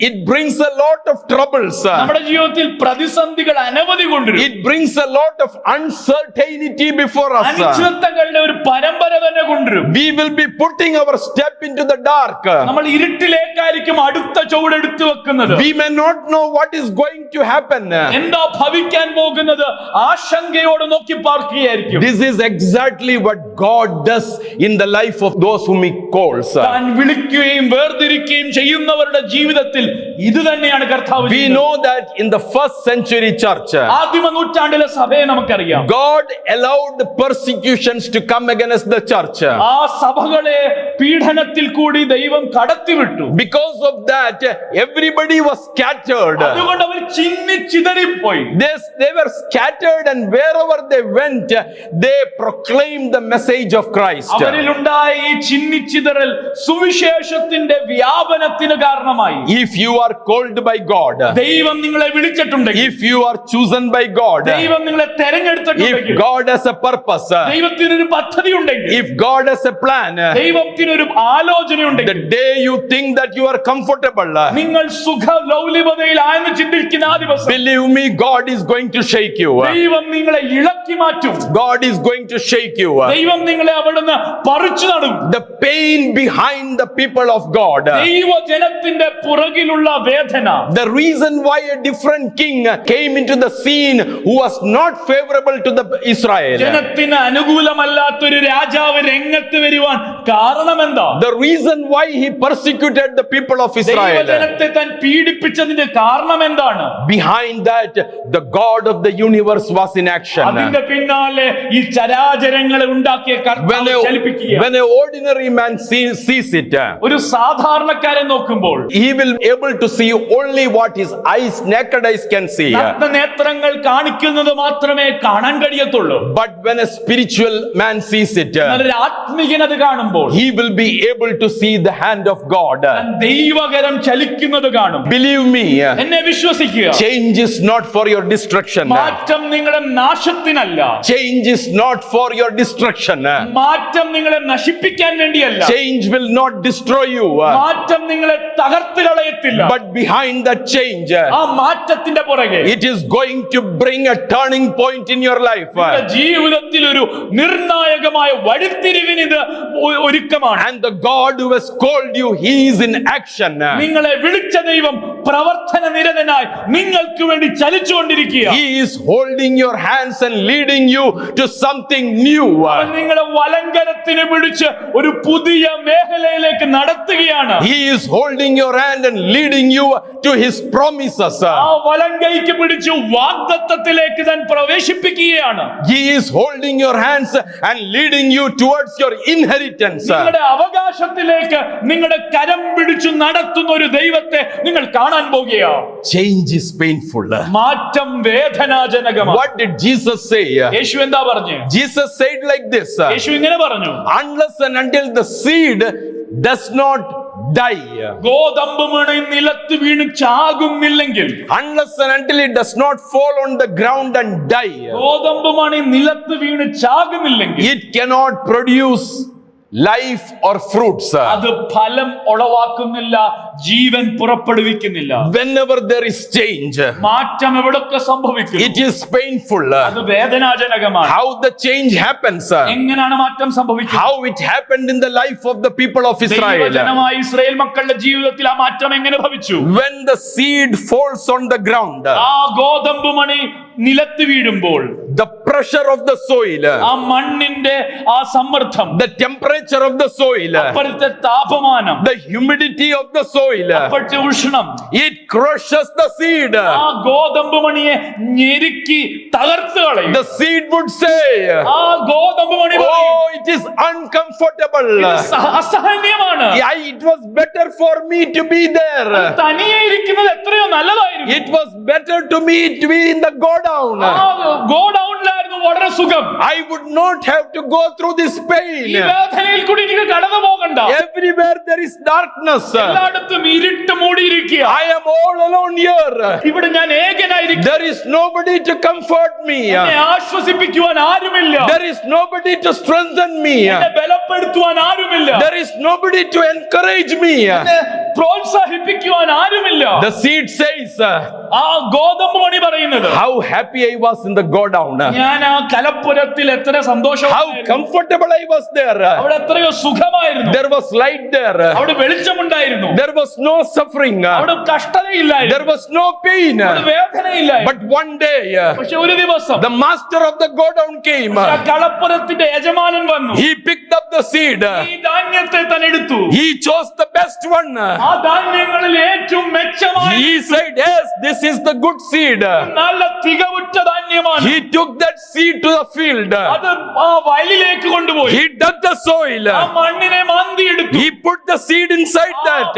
It brings a lot of troubles. നമ്മുടെ ജീവിതത്തിൽ പ്രതിസന്ധികൾ അനവധി കൊണ്ടുവരും. It brings a lot of uncertainty before us. അനിശ്ചിതത്വങ്ങളുടെ ഒരു പരമ്പര തന്നെ കൊണ്ടുവരും. We will be putting our step into the dark. നമ്മൾ ഇരുട്ടിലേക്കായിരിക്കും അടുത്ത ചുവടെടുത്തു വെക്കുന്നത്. We may not know what is going to happen. എന്താ ഭവിക്കാൻ പോകുന്നത് ആശങ്കയോടെ നോക്കി പാർക്കുകയായിരിക്കും. This is exactly what God does in the life of those whom He calls. താൻ വിളിക്കുകയും വേർതിരിക്കുകയും ചെയ്യുന്നവരുടെ ജീവിതത്തിൽ ഇത് തന്നെയാണ് കർത്താവ് We ചെയ്യുന്നത്. know that in the first century church, ആദിമ നൂറ്റാണ്ടിലെ സഭയെ നമുക്കറിയാം. God allowed the persecutions to come against the church. ആ സഭകളെ പീഡനത്തിൽ കൂടി ദൈവം കടത്തിവിട്ടു. Because of that, everybody was scattered. അതുകൊണ്ട് അവർ ചിന്നിച്ചിതറിപ്പോയി. They were scattered, and wherever they went, they proclaimed the message of Christ. അവരിലുണ്ടായ ഈ ചിന്നിച്ചിതറൽ സുവിശേഷത്തിന്റെ വ്യാപനത്തിന് കാരണമായി. If you are called by God, ദൈവം നിങ്ങളെ വിളിച്ചിട്ടുണ്ടെങ്കിൽ, if you are chosen by God, ദൈവം നിങ്ങളെ if തെരഞ്ഞെടുത്തിട്ടുണ്ടെങ്കിൽ, God has a purpose, ദൈവത്തിനൊരു പദ്ധതി ഉണ്ടെങ്കിൽ, if God has a plan, ദൈവത്തിനൊരു ആലോചനയുണ്ടെങ്കിൽ, the day you think that you are comfortable, നിങ്ങൾ സുഖ ലൗലിപതയിലായെന്ന് ചിന്തിക്കുന്ന ആ ദിവസം, believe me, God is going to shake you. ദൈവം നിങ്ങളെ ഇളക്കി മാറ്റും. God is going to shake you. ദൈവം നിങ്ങളെ അവിടുന്ന് പറിച്ചു നടും. The pain behind the people of God, ദൈവജനത്തിന്റെ പുറകിലുള്ള വേദന, the reason why a different king came into the scene who was not favorable to the Israel, ജനത്തിന് അനുകൂലമല്ലാത്തൊരു രാജാവ് രംഗത്ത് വരുവാൻ കാരണമെന്താ? the reason why he persecuted the people of Israel, ദൈവജനത്തെ താൻ പീഡിപ്പിച്ചതിന്റെ കാരണം എന്താണ്? behind that the God of the universe was in action. അതിന്റെ പിന്നാലെ ഈ ചരാചരങ്ങളെ ഉണ്ടാക്കിയ കർത്താവ് ചലിപ്പിക്കുകയാണ്. When an ordinary man sees it, ഒരു സാധാരണക്കാരൻ നോക്കുമ്പോൾ he will able to see only what his naked eyes can see. നേത്രങ്ങൾ കാണിക്കുന്നത് മാത്രമേ കാണാൻ കഴിയത്തുള്ളൂ. But when a spiritual man sees it, ഒരു ആത്മീയൻ അത് കാണുമ്പോൾ he will be able to see the hand of God. ദൈവകരം ചലിക്കുന്നത് കാണും. Believe me, എന്നെ വിശ്വസിക്കുക. change is not for your destruction. മാറ്റം നിങ്ങളുടെ നാശത്തിനല്ല. Change is not for your destruction. മാറ്റം നിങ്ങളെ നശിപ്പിക്കാൻ വേണ്ടിയല്ല. Change will not destroy you. മാറ്റം നിങ്ങളെ തകർത്ത് കളയത്തില്ല. But behind that change, ആ മാറ്റത്തിന്റെ പുറകെ it is going to bring a turning point in your life. ജീവിതത്തിൽ ഒരു നിർണായകമായ വഴിത്തിരിവിന് ഇത് ഒരുക്കമാണ്. And the God who has called you, he is in action. നിങ്ങളെ വിളിച്ച ദൈവം പ്രവർത്തന നിരതനായി നിങ്ങൾക്ക് വേണ്ടി ചലിച്ചുകൊണ്ടിരിക്കുക. He is holding your hands and leading you to something new. നിങ്ങളെ വലങ്കരത്തിന് പിടിച്ച് ഒരു പുതിയ മേഖലയിലേക്ക് നടത്തുകയാണ്. He is holding your hand and leading you to his promises. ആ വലങ്കൈക്ക് പിടിച്ച് വാഗ്ദത്തത്തിലേക്ക് താൻ പ്രവേശിപ്പിക്കുകയാണ്. He is holding your hands and leading you towards your inheritance. നിങ്ങളുടെ അവകാശത്തിലേക്ക് നിങ്ങളുടെ കരം പിടിച്ചു നടത്തുന്ന ഒരു ദൈവത്തെ നിങ്ങൾ കാണാൻ പോകുകയാണ്. Change is painful. മാറ്റം വേദനാജനകമാണ്. What did Jesus say? യേശു എന്താ പറഞ്ഞു? Jesus said like this, യേശു ഇങ്ങനെ പറഞ്ഞു, unless and until the seed does not die, ഗോതമ്പ് മണി നിലത്ത് വീണ് ചാകുന്നില്ലെങ്കിൽ, unless and until it does not fall on the ground and die, ഗോതമ്പ് മണി നിലത്ത് വീണ് ചാകുന്നില്ലെങ്കിൽ it cannot produce life or fruits. അത് ഫലം ഉളവാക്കുന്നില്ല, ജീവൻ പുറപ്പെടുവിക്കുന്നില്ല. Whenever there is change, മാറ്റം എവിടൊക്കെ സംഭവിക്കുന്നു, it is painful. അത് വേദനാജനകമാണ്. How the change happens, എങ്ങനെയാണ് മാറ്റം സംഭവിക്കുന്നത്? how it happened in the life of the people of Israel. ദൈവജനമായ ഇസ്രായേൽ മക്കളുടെ ജീവിതത്തിൽ ആ മാറ്റം എങ്ങനെ ഭവിച്ചു? When the seed falls on the ground, ആ ഗോതമ്പ് മണി നിലത്ത് വീഴുമ്പോൾ, the pressure of the soil, ആ മണ്ണിന്റെ ആ സമ്മർദ്ദം, the temperature of the soil, അപ്പോഴത്തെ താപമാനം, the humidity of the soil, അപ്പോഴത്തെ ഉഷ്ണം, it crushes the seed. ആ ഗോതമ്പ് മണിയെ ഞെരുക്കി തകർത്ത് കളയും. The seed would say, ആ ഗോതമ്പ് മണി പറയും, oh, it is uncomfortable. ഇത് അസഹനീയമാണ്. It was better for me to be there. തനിയെ ഇരിക്കുന്നത് എത്രയോ നല്ലതായിരുന്നു. It was better to me to be in the go down. ഗോഡൌണിലായിരുന്നു വളരെ സുഖം. I would not have to go through this pain. ഈ വേദനയിൽ കൂടി എനിക്ക് കടന്നു പോകണ്ട. Everywhere there is darkness. എല്ലായിടത്തും ഇരുട്ട് മൂടിയിരിക്കുക. I am all alone here. ഇവിടെ ഞാൻ ഏകനായിരിക്കും. There is nobody to comfort me. എന്നെ ആശ്വസിപ്പിക്കുവാൻ ആരുമില്ല. There is nobody to strengthen me. എന്നെ ബലപ്പെടുത്തുവാൻ ആരുമില്ല. There is nobody to encourage me. എന്നെ പ്രോത്സാഹിപ്പിക്കുവാൻ ആരുമില്ല. The seed says, ആ ഗോതമ്പ് മണി പറയുന്നത്, how happy I was in the go down. ഞാൻ ആ കലപ്പുരത്തിൽ എത്ര സന്തോഷം, How comfortable I was there. അവിടെ എത്രയോ സുഖമായിരുന്നു. There was light there. അവിടെ വെളിച്ചമുണ്ടായിരുന്നു. There was no suffering. അവിടെ കഷ്ടതയില്ലായിരുന്നു. There was no pain. അവിടെ വേദനയില്ലായിരുന്നു. But one day, പക്ഷെ ഒരു ദിവസം the master of the go down came. ആ കളപ്പുരത്തിന്റെ യജമാനൻ വന്നു. He picked up the seed. ഈ ധാന്യത്തെ തന്നെ എടുത്തു. He chose the best one. ആ ധാന്യങ്ങളിൽ ഏറ്റവും മെച്ചമായ, He said, yes, this is the good seed. നല്ല തികവുറ്റ ധാന്യമാണ്. He took that seed to the field. അത് ആ വയലിലേക്ക് കൊണ്ടുപോയി. He dug the soil. ആ മണ്ണിനെ മാന്തി എടുത്തു. He put the seed inside that.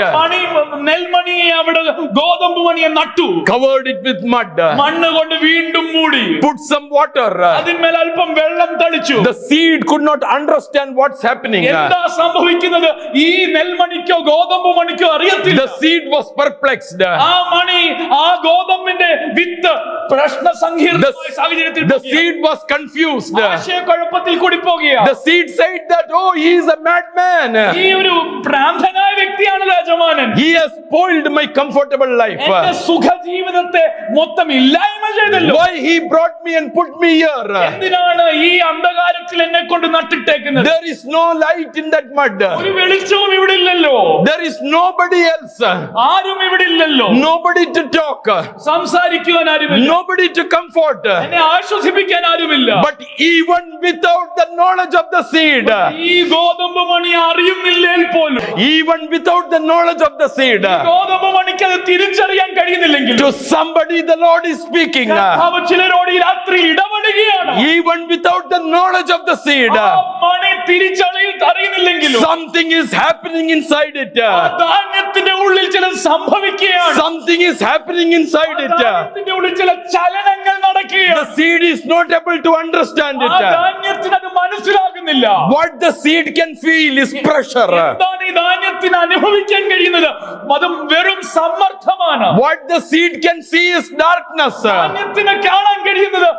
നെൽമണിയെ അവിടെ ഗോതമ്പ് മണിയെ നട്ടു. Covered it with mud. മണ്ണ് കൊണ്ട് വീണ്ടും മൂടി. Put some water. അതിന്മേൽ അല്പം വെള്ളം തളിച്ചു. The seed could not understand what's happening. എന്താ സംഭവിക്കുന്നത് ഈ നെൽമണിക്കോ ഗോതമ്പ് മണിക്കോ അറിയത്തില്ല. The seed was perplexed. ആ മണി, ആ ഗോതമ്പിന്റെ വിത്ത് പ്രശ്നസങ്കീർണ്ണമായ സാഹചര്യത്തിൽ The seed was confused. ആശയക്കുഴപ്പത്തിൽ കൂടി പോകുകയാണ്. The seed said that, oh, he is a madman. ഈ ഒരു ഭ്രാന്തനായ വ്യക്തിയാണ് യജമാനൻ. He has spoiled my comfortable life. എന്റെ സുഖജീവിതത്തെ മൊത്തം ഇല്ലായ്മ ചെയ്തല്ലോ. Why he brought me and put me here? എന്തിനാണ് ഈ അന്ധകാരത്തിൽ എന്നെ കൊണ്ട് നട്ടിട്ടേക്കുന്നത്? There is no light in that mud. ഒരു വെളിച്ചവും ഇവിടെ ഇല്ലല്ലോ. There is nobody else. ആരും ഇവിടെ ഇല്ലല്ലോ. Nobody to talk. സംസാരിക്കുവാൻ ആരുമില്ല. Nobody to comfort. എന്നെ ആശ്വസിപ്പിക്കാൻ ആരുമില്ല. But even without the knowledge of the seed, ഈ ഗോതമ്പ് മണി അറിയുന്നില്ലേൽ പോലും, even without the knowledge of the seed, ഗോതമ്പ് മണിക്ക് അത് തിരിച്ചറിയാൻ കഴിയുന്നില്ലെങ്കിൽ, to somebody the Lord is speaking. കർത്താവ് ചിലരോട് ഈ രാത്രി ഇടപെടുകയാണ്. Even without the knowledge of the seed, ആ മണി തിരിച്ചറിയുന്നില്ലെങ്കിലും something is happening inside it. ആ ധാന്യത്തിൽ ധാന്യത്തിന്റെ ഉള്ളിൽ ചിലത് സംഭവിക്കുകയാണ്. Something is happening inside it. ധാന്യത്തിന്റെ ഉള്ളിൽ ചില ചലനങ്ങൾ നടക്കുകയാണ്. The seed is not able to understand ആ it. ധാന്യത്തിന് അത് മനസ്സിലാകുന്നില്ല. What the seed can feel is pressure. എന്താണ് ഈ ധാന്യത്തിന് അനുഭവിക്കാൻ കഴിയുന്നത്? അത് വെറും സമ്മർദ്ദമാണ്. What the seed can see is darkness. ധാന്യത്തിന് കാണാൻ കഴിയുന്നത്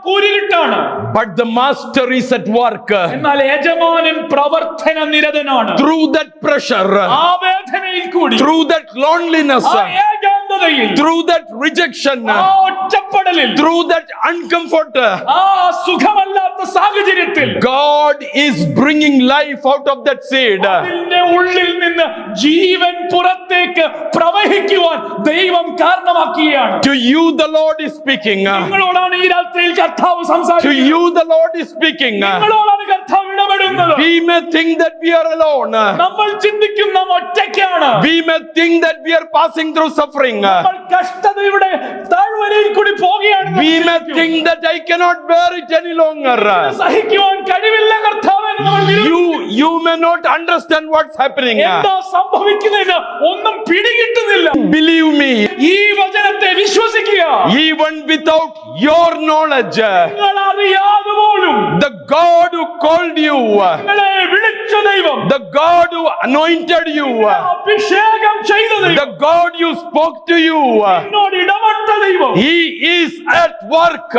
കൂരിരുട്ടാണ്. But the master is at work. എന്നാൽ യജമാനൻ പ്രവർത്തന നിരതനാണ്. Through that pressure, ആ വേദനയിൽ കൂടി, through that loneliness, ആ ഏകാന്തതയിൽ, through that rejection, ആ ഒറ്റപ്പെടലിൽ, through that uncomfort, ആ സുഖമല്ലാത്ത സാഹചര്യത്തിൽ God is bringing life out of that seed. അതിന്റെ ഉള്ളിൽ നിന്ന് ജീവൻ പുറത്തേക്ക് പ്രവഹിക്കുവാൻ ദൈവം കാരണമാക്കുകയാണ്. To you the Lord is speaking. നിങ്ങളോടാണ് ഈ രാത്രിയിൽ കർത്താവ് To സംസാരിക്കുന്നത്. you the Lord is speaking. നിങ്ങളോടാണ് കർത്താവ് ഇടപെടുന്നത്. We may think that we are alone. നമ്മൾ ചിന്തിക്കും നാം ഒറ്റയ്ക്കാണ്. We may think that we are passing through suffering. നമ്മൾ കഷ്ടതയുടെ താഴ്വരയിൽ കൂടി പോകുകയാണ്. We may think that I cannot bear it any longer. സഹിക്കുവാൻ കഴിവില്ല കർത്താവേ എന്ന് നമ്മൾ വിചാരിക്കും. You may not understand what's happening. എന്താ സംഭവിക്കുന്നതെന്ന് ഒന്നും പിടികിട്ടുന്നില്ല. Believe me, ഈ വചനത്തെ വിശ്വസിക്കുക. even without your knowledge, നിങ്ങൾ അറിയാതെ പോലും the God who called you, നിങ്ങളെ വിളിച്ച ദൈവം, the God who anointed you, അഭിഷേകം ചെയ്ത ദൈവം, the God you spoke to you, എന്നോട് ഇടപെട്ട ദൈവം He is at work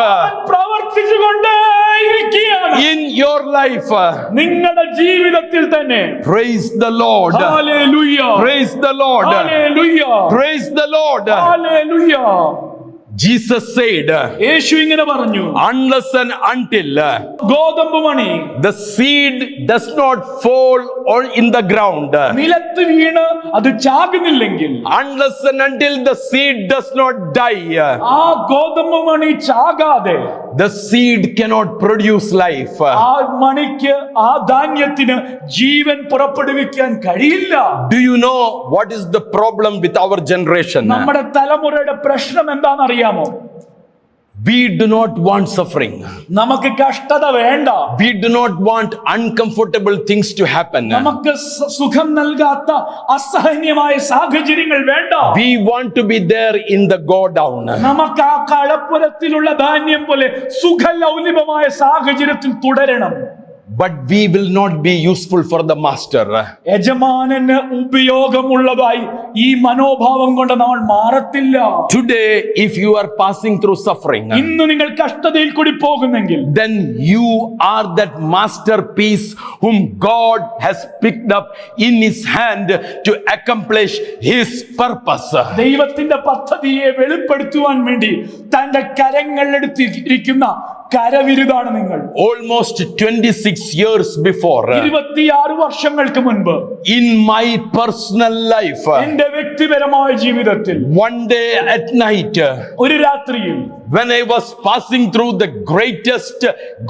പ്രവർത്തിച്ചുകൊണ്ടേയിരിക്കുകയാണ് in your life. നിങ്ങളുടെ ജീവിതത്തിൽ തന്നെ. Praise the Lord. Hallelujah, Praise the Lord. Hallelujah, Praise the Lord. Hallelujah. Jesus said, യേശു ഇങ്ങനെ പറഞ്ഞു, unless and until ഗോതമ്പ് മണി the seed does not fall or in the ground, നിലത്ത് വീണ് അത് ചാകുന്നില്ലെങ്കിൽ, unless and until the seed does not die, ആ ഗോതമ്പ് മണി ചാകാതെ the seed cannot produce life. ആ മണിക്ക്, ആ ധാന്യത്തിന് ജീവൻ പുറപ്പെടുവിക്കാൻ കഴിയില്ല. Do you know what is the problem with our generation? നമ്മുടെ തലമുറയുടെ പ്രശ്നം എന്താണെന്ന് അറിയാമോ? We do not want suffering. നമുക്ക് കഷ്ടത വേണ്ട. We do not want uncomfortable things to happen. നമുക്ക് സുഖം നൽകാത്ത അസഹനീയമായ സാഹചര്യങ്ങൾ വേണ്ട. We want to be there in the go down. നമുക്ക് ആ കളപ്പുരത്തിലുള്ള ധാന്യം പോലെ സുഖലൗലിപമായ സാഹചര്യത്തിൽ തുടരണം. But we will not be useful for the master. യജമാനന് ഉപയോഗമുള്ളതായി ഈ മനോഭാവം കൊണ്ട് നമ്മൾ മാറത്തില്ല. Today, if you are passing through suffering, ഇന്ന് നിങ്ങൾ കഷ്ടതയിൽ കൂടി പോകുന്നെങ്കിൽ, then you are that masterpiece whom God has picked up in his hand to accomplish his purpose. ദൈവത്തിന്റെ പദ്ധതിയെ വെളിപ്പെടുത്തുവാൻ വേണ്ടി തന്റെ കരങ്ങളിലെടുത്തിരിക്കുന്ന കരവിരുതാണ് നിങ്ങൾ. Almost 26 years before, 26 വർഷങ്ങൾക്ക് മുൻപ്, in my personal life, എന്റെ വ്യക്തിപരമായ ജീവിതത്തിൽ one day at night, ഒരു രാത്രിയിൽ when I was passing through the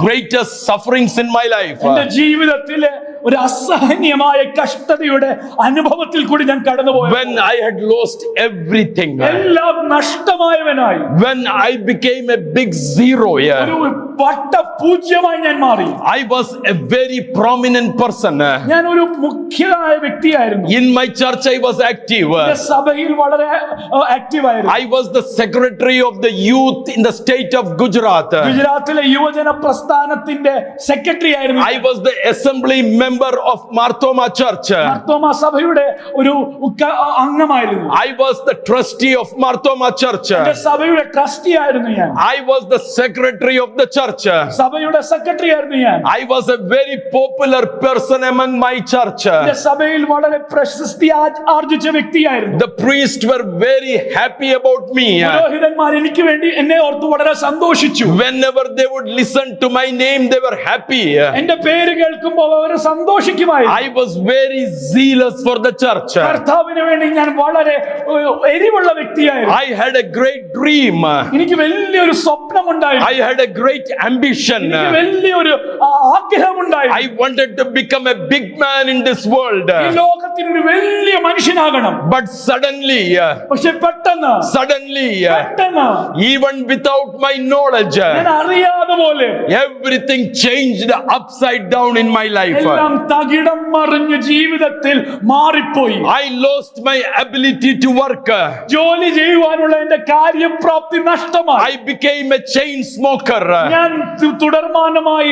greatest sufferings in my life, എന്റെ ജീവിതത്തിലെ ഒരു അസഹനീയമായ കഷ്ടതയുടെ അനുഭവത്തിൽ കൂടി ഞാൻ കടന്നുപോയി. when I had lost everything, എല്ലാം നഷ്ടമായവനായി, when I became a big zero here, ഒരു വട്ടപൂജ്യമായി ഞാൻ മാറി. I was a very prominent person. ഞാൻ ഒരു മുഖ്യനായ വ്യക്തിയായിരുന്നു. In my church I was active. എന്റെ സഭയിൽ വളരെ ആക്റ്റീവ് ആയിരുന്നു. I was the secretary of the youth in the state of Gujarat. ഗുജറാത്തിലെ യുവജന പ്രസ്ഥാനത്തിന്റെ സെക്രട്ടറി ആയിരുന്നു. I was the assembly member of Marthoma Church. Marthoma സഭയുടെ ഒരു അംഗമായിരുന്നു. I was the trustee of Marthoma Church. എന്റെ സഭയുടെ ട്രസ്റ്റി ആയിരുന്നു ഞാൻ. I was the secretary of the church. സഭയുടെ സെക്രട്ടറി ആയിരുന്നു ഞാൻ. I was a very popular person among my church. എന്റെ സഭയിൽ വളരെ പ്രശസ്തി ആർജിച്ച വ്യക്തിയായിരുന്നു. The priests were very happy about me. പുരോഹിതന്മാർ എനിക്ക് വേണ്ടി എന്നെ ഓർത്ത് വളരെ സന്തോഷിച്ചു. Whenever they would listen to my name, they were happy. എന്റെ പേര് കേൾക്കുമ്പോൾ അവർ സന്തോഷിക്കുമായിരുന്നു. I was very zealous for the church. കർത്താവിന് വേണ്ടി ഞാൻ വളരെ എരിവുള്ള വ്യക്തിയായിരുന്നു. I had a great dream. എനിക്ക് വലിയൊരു സ്വപ്നമുണ്ടായിരുന്നു. I had a great ambition. എനിക്ക് വലിയൊരു ആഗ്രഹമുണ്ടായിരുന്നു. I wanted to become a big man in this world. ഈ ലോകത്തിൽ ഒരു വലിയ മനുഷ്യനാകണം. But suddenly, പക്ഷെ പെട്ടെന്ന് even without my knowledge, ഞാൻ അറിയാതെ പോലെ everything changed upside down in my life. എല്ലാം തകിടം മറിഞ്ഞ് ജീവിതത്തിൽ മാറിപ്പോയി. I lost my ability to work. ജോലി ചെയ്യുവാനുള്ള എന്റെ കാര്യപ്രാപ്തി നഷ്ടമായി. I became a chain smoker. ഞാൻ തുടർമാനമായി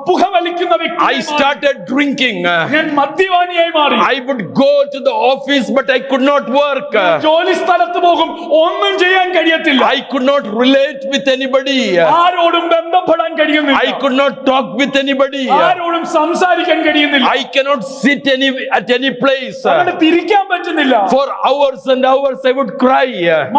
പുകവലിക്കുന്ന I വ്യക്തി. started drinking. ഞാൻ മദ്യപാനിയായി മാറി. I would go to the office but I could not work. ജോലി സ്ഥലത്ത് പോകും, ഒന്നും ചെയ്യാൻ കഴിയത്തില്ല. I could not relate with anybody. ആരോടും ബന്ധപ്പെടാൻ കഴിയുന്നില്ല. I could not talk with anybody. ആരോടും സംസാരിക്കാൻ കഴിയുന്നില്ല. I cannot sit at any place. അങ്ങനെ തിരിക്കാൻ പറ്റുന്നില്ല. For hours and hours I would cry.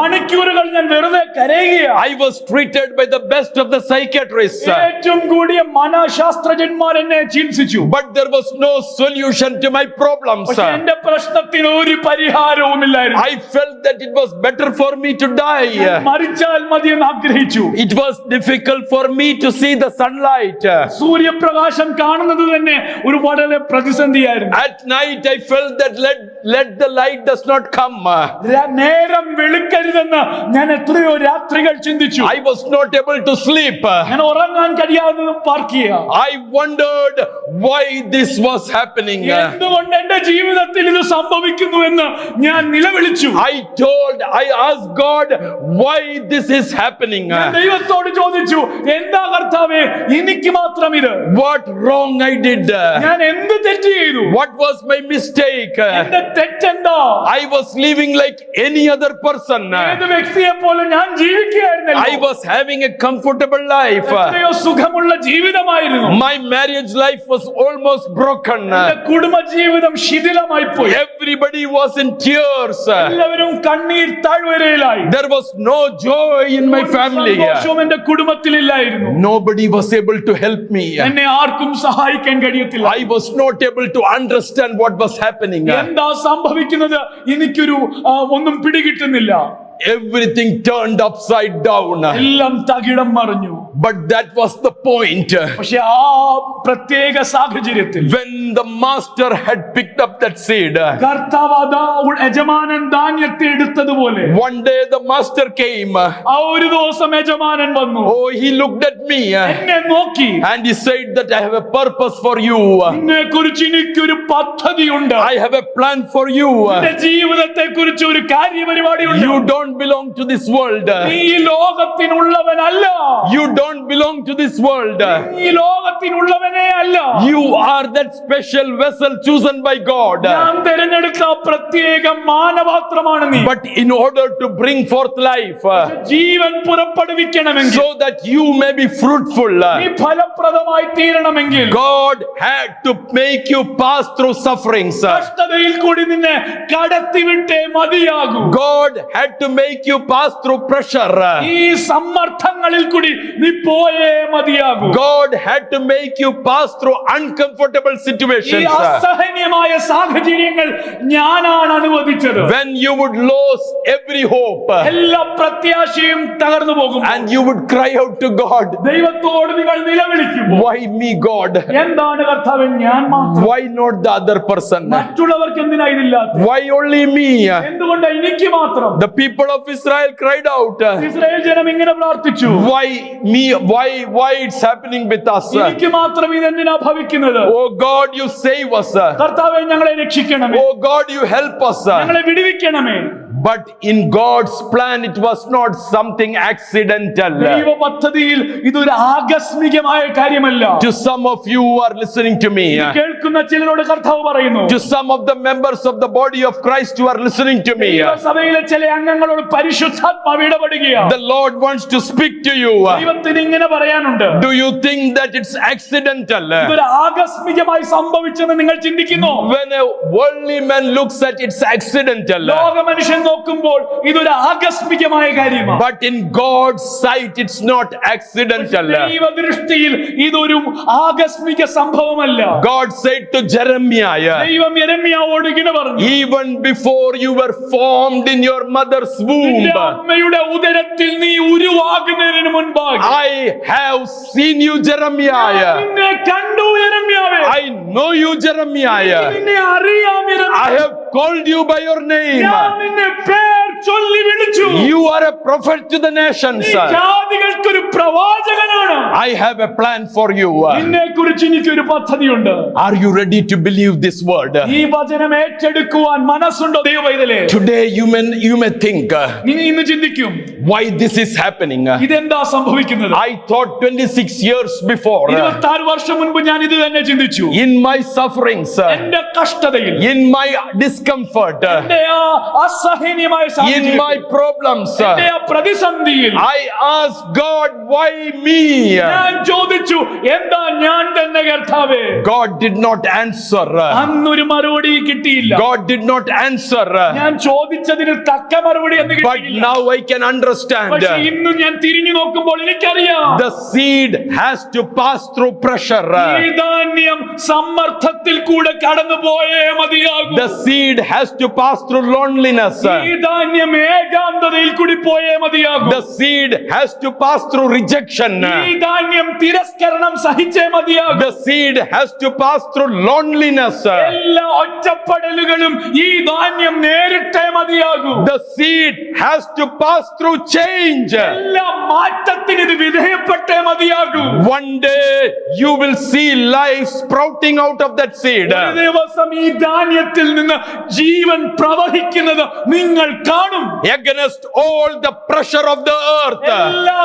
മണിക്കൂറുകൾ ഞാൻ വെറുതെ കരയുകയാണ്. I was treated by the best of the psychiatrists. ഏറ്റവും കൂടിയ മനഃശാസ്ത്രജ്ഞന്മാർ എന്നെ ചികിത്സിച്ചു. But there was no solution to my problems. പക്ഷേ എന്റെ പ്രശ്നത്തിന് ഒരു പരിഹാരവുമില്ലായിരുന്നു. I felt that it was better for me to die. മരിച്ചാൽ മതി എന്ന് ആഗ്രഹിച്ചു. It was difficult for me to see the sunlight. സൂര്യപ്രകാശം കാണുന്നത് തന്നെ ഒരു വളരെ പ്രതിസന്ധിയായിരുന്നു. At night I felt that let the light does not come. നേരം വെളുക്കരുതെന്ന് ഞാൻ എത്രയോ രാത്രികൾ ചിന്തിച്ചു. I was not able to sleep. ഞാൻ ഉറങ്ങാൻ കഴിയാതെ പാർക്കുക. I wondered why this was happening. എന്തുകൊണ്ട് എന്റെ ജീവിതത്തിൽ ഇത് സംഭവിക്കുന്നു എന്ന് ഞാൻ നിലവിളിച്ചു. I asked God why this is happening. ദൈവത്തോട് ചോദിച്ചു, എന്താ കർത്താവേ എനിക്ക് മാത്രം ഇത്? What wrong I did? ഞാൻ എന്ത് തെറ്റ് ചെയ്തു? What was my mistake? എന്റെ തെറ്റെന്താ? I was living like any other person. ഏത് വ്യക്തിയെ പോലെ ഞാൻ ജീവിക്കുകയായിരുന്നല്ലോ. I was having a comfortable life. എത്രയോ സുഖമുള്ള ജീവിതമായിരുന്നു. My marriage life was almost broken. എന്റെ കുടുംബ ജീവിതം ശിഥിലമായി പോയി. Everybody was in tears. എല്ലാവരും കണ്ണീർ താഴ്വരയിലായി. There was no joy in my family. സന്തോഷം എന്റെ കുടുംബത്തിലില്ലായിരുന്നു. Nobody was able to help me. എന്നെ ആർക്കും സഹായിക്കാൻ കഴിയത്തില്ല. I was not able to understand what was happening. എന്താ സംഭവിക്കുന്നത് എനിക്കൊരു ഒന്നും പിടികിട്ടുന്നില്ല. Everything turned upside down. എല്ലാം തകിടം മറിഞ്ഞു. But that was the point. പക്ഷെ ആ പ്രത്യേക സാഹചര്യത്തിൽ When the master had picked up that seed, കർത്താവ് യജമാനൻ ധാന്യത്തെ എടുത്തതുപോലെ one day the master came. ആ ഒരു ദിവസം യജമാനൻ വന്നു. Oh, he looked at me എന്നെ നോക്കി and he said that I have a purpose for you. നിന്നെ കുറിച്ച് എനിക്കൊരു പദ്ധതിയുണ്ട്. I have a plan for you. നിന്റെ ജീവിതത്തെ കുറിച്ച് ഒരു കാര്യപരിപാടിയുണ്ട്. You don't belong to this world. നീ ഈ ലോകത്തിനുള്ളവനല്ല. You don't belong to this world. നീ ഈ ലോകത്തിനുള്ളവനേ അല്ല. You are that special vessel chosen by God. ഞാൻ തിരഞ്ഞെടുത്ത പ്രത്യേക മാനപാത്രമാണ് നീ. But in order to bring forth life, Jeevan പുറപ്പെടുവിക്കണമെങ്കിൽ, so that you may be fruitful, നീ ഫലപ്രദമായി തീരണമെങ്കിൽ, God had to make you pass through sufferings. കഷ്ടതയിൽ കൂടി നിന്നെ കടത്തിവിട്ടേ മതിയാകൂ. God had to make you pass through pressure. ഈ സമ്മർദ്ദങ്ങളിൽ കൂടി നീ പോയേ മതിയാകൂ. God had to make you pass through uncomfortable ഈ situations. അസഹനീയമായ സാഹചര്യങ്ങൾ ഞാനാണ് അനുവദിച്ചത്. When you would lose every hope എല്ലാ പ്രത്യാശയും തകർന്നു പോകും. and you would cry out to God, ദൈവത്തോട് നിങ്ങൾ നിലവിളിക്കുമ്പോൾ, why me, God? എന്താണ് കർത്താവേ ഞാൻ മാത്രം? Why not the other person? മറ്റുള്ളവർക്ക് എന്തിനാ ഇതില്ലാത്തത്? Why only me? എന്തുകൊണ്ട് എനിക്ക് മാത്രം? The people of Israel cried out, Israel ജനം ഇങ്ങനെ പ്രാർത്ഥിച്ചു, why me? Why it's happening with us? എനിക്ക് മാത്രം ഇതെന്തിനാ ഭവിക്കുന്നത്? Oh God, you save us. കർത്താവേ ഞങ്ങളെ രക്ഷിക്കണമേ. Oh God, you help us. ഞങ്ങളെ വിടുവിക്കണമേ. But in God's plan it was not something accidental. ദൈവ പദ്ധതിയിൽ ഇതൊരു ആകസ്മികമായ കാര്യമല്ല. To some of you who are listening to me, കേൾക്കുന്ന ചിലരോട് കർത്താവ് പറയുന്നു, to some of the members of the body of Christ who are listening to me, സഭയിലെ ചില അംഗങ്ങളോട് പരിശുദ്ധാത്മാവ് ഇടപെടുകയാണ്. the Lord wants to speak to you. ദൈവത്തിന് ഇങ്ങനെ പറയാനുണ്ട്. Do you think that it's accidental? ഇതൊരു ആകസ്മികമായി സംഭവിച്ചെന്ന് നിങ്ങൾ ചിന്തിക്കുന്നു? When a worldly man looks at it's accidental. ലോക മനുഷ്യൻ നോക്കുമ്പോൾ ഇതൊരു ആകസ്മികമായ കാര്യമാണ്. But in God's sight it's not accidental. ദൈവ ദൃഷ്ടിയിൽ ഇതൊരു ആകസ്മിക സംഭവമല്ല. God said to Jeremiah, ദൈവം യെരമ്യാവോട് ഇങ്ങനെ പറഞ്ഞു, even before you were formed in your mother's womb, നിന്റെ അമ്മയുടെ ഉദരത്തിൽ നീ ഉരുവാകുന്നതിന് മുൻപായി I have seen you, Jeremiah. നിന്നെ കണ്ടു യെരമ്യാവേ. I know you, Jeremiah. നിന്നെ അറിയാം യെരമ്യാവേ. I have called you by your name. ഞാൻ നിന്നെ പേർ ചൊല്ലി വിളിച്ചു. You are a prophet to the nations. നീ ജാതികൾക്കൊരു പ്രവാചകനാണ്. I have a plan for you. നിന്നെക്കുറിച്ച് എനിക്കൊരു പദ്ധതിയുണ്ട്. Are you ready to believe this word? ഈ വചനം ഏറ്റെടുക്കുവാൻ മനസ്സുണ്ടോ ദൈവമൈതലേ? Today you may think, നീ ഇന്ന് ചിന്തിക്കും, why this is happening? ഇതെന്താ സംഭവിക്കുന്നത്? I thought 26 years before, 26 വർഷം മുൻപ് ഞാൻ ഇത് തന്നെ ചിന്തിച്ചു. in my sufferings, എന്റെ കഷ്ടതയിൽ, in my discomfort, എന്റെ ആ അസഹനീയമായ in സാഹചര്യത്തിൽ, my problems, എന്റെ ആ പ്രതിസന്ധിയിൽ I asked God, why me? ഞാൻ ചോദിച്ചു, എന്താ ഞാൻ തന്നെ കർത്താവേ? God did not answer. അന്നൊരു മറുപടി കിട്ടിയില്ല. God did not answer. ഞാൻ ചോദിച്ചതിന് തക്ക മറുപടി എന്ന് But കിട്ടിയില്ല. now I can understand. പക്ഷേ ഇന്ന് ഞാൻ തിരിഞ്ഞു നോക്കുമ്പോൾ എനിക്കറിയാം, The seed has to pass through pressure. ഈ ധാന്യം സമ്മർദ്ദത്തിൽ കൂടെ കടന്നുപോയേ മതിയാകൂ. The seed has to pass through loneliness. ഈ ധാന്യം ഏകാന്തതയിൽ കൂടി പോയേ മതിയാകൂ. The seed has to pass through rejection. ഈ ധാന്യം തിരസ്കരണം സഹിച്ചേ മതിയാകൂ. The seed has to pass through loneliness. എല്ലാ ഒറ്റപ്പെടലുകളും ഈ ധാന്യം നേരിട്ടേ മതിയാകൂ. The seed has to pass through change. എല്ലാ മാറ്റത്തിന് ഇത് വിധേയപ്പെട്ടേ മതിയാകൂ. One day you will see life sprouting out of that seed. ഒരു ദിവസം ഈ ധാന്യത്തിൽ നിന്ന് ജീവൻ പ്രവഹിക്കുന്നത് നിങ്ങൾ കാണും. Against all the pressure of the earth, എല്ലാ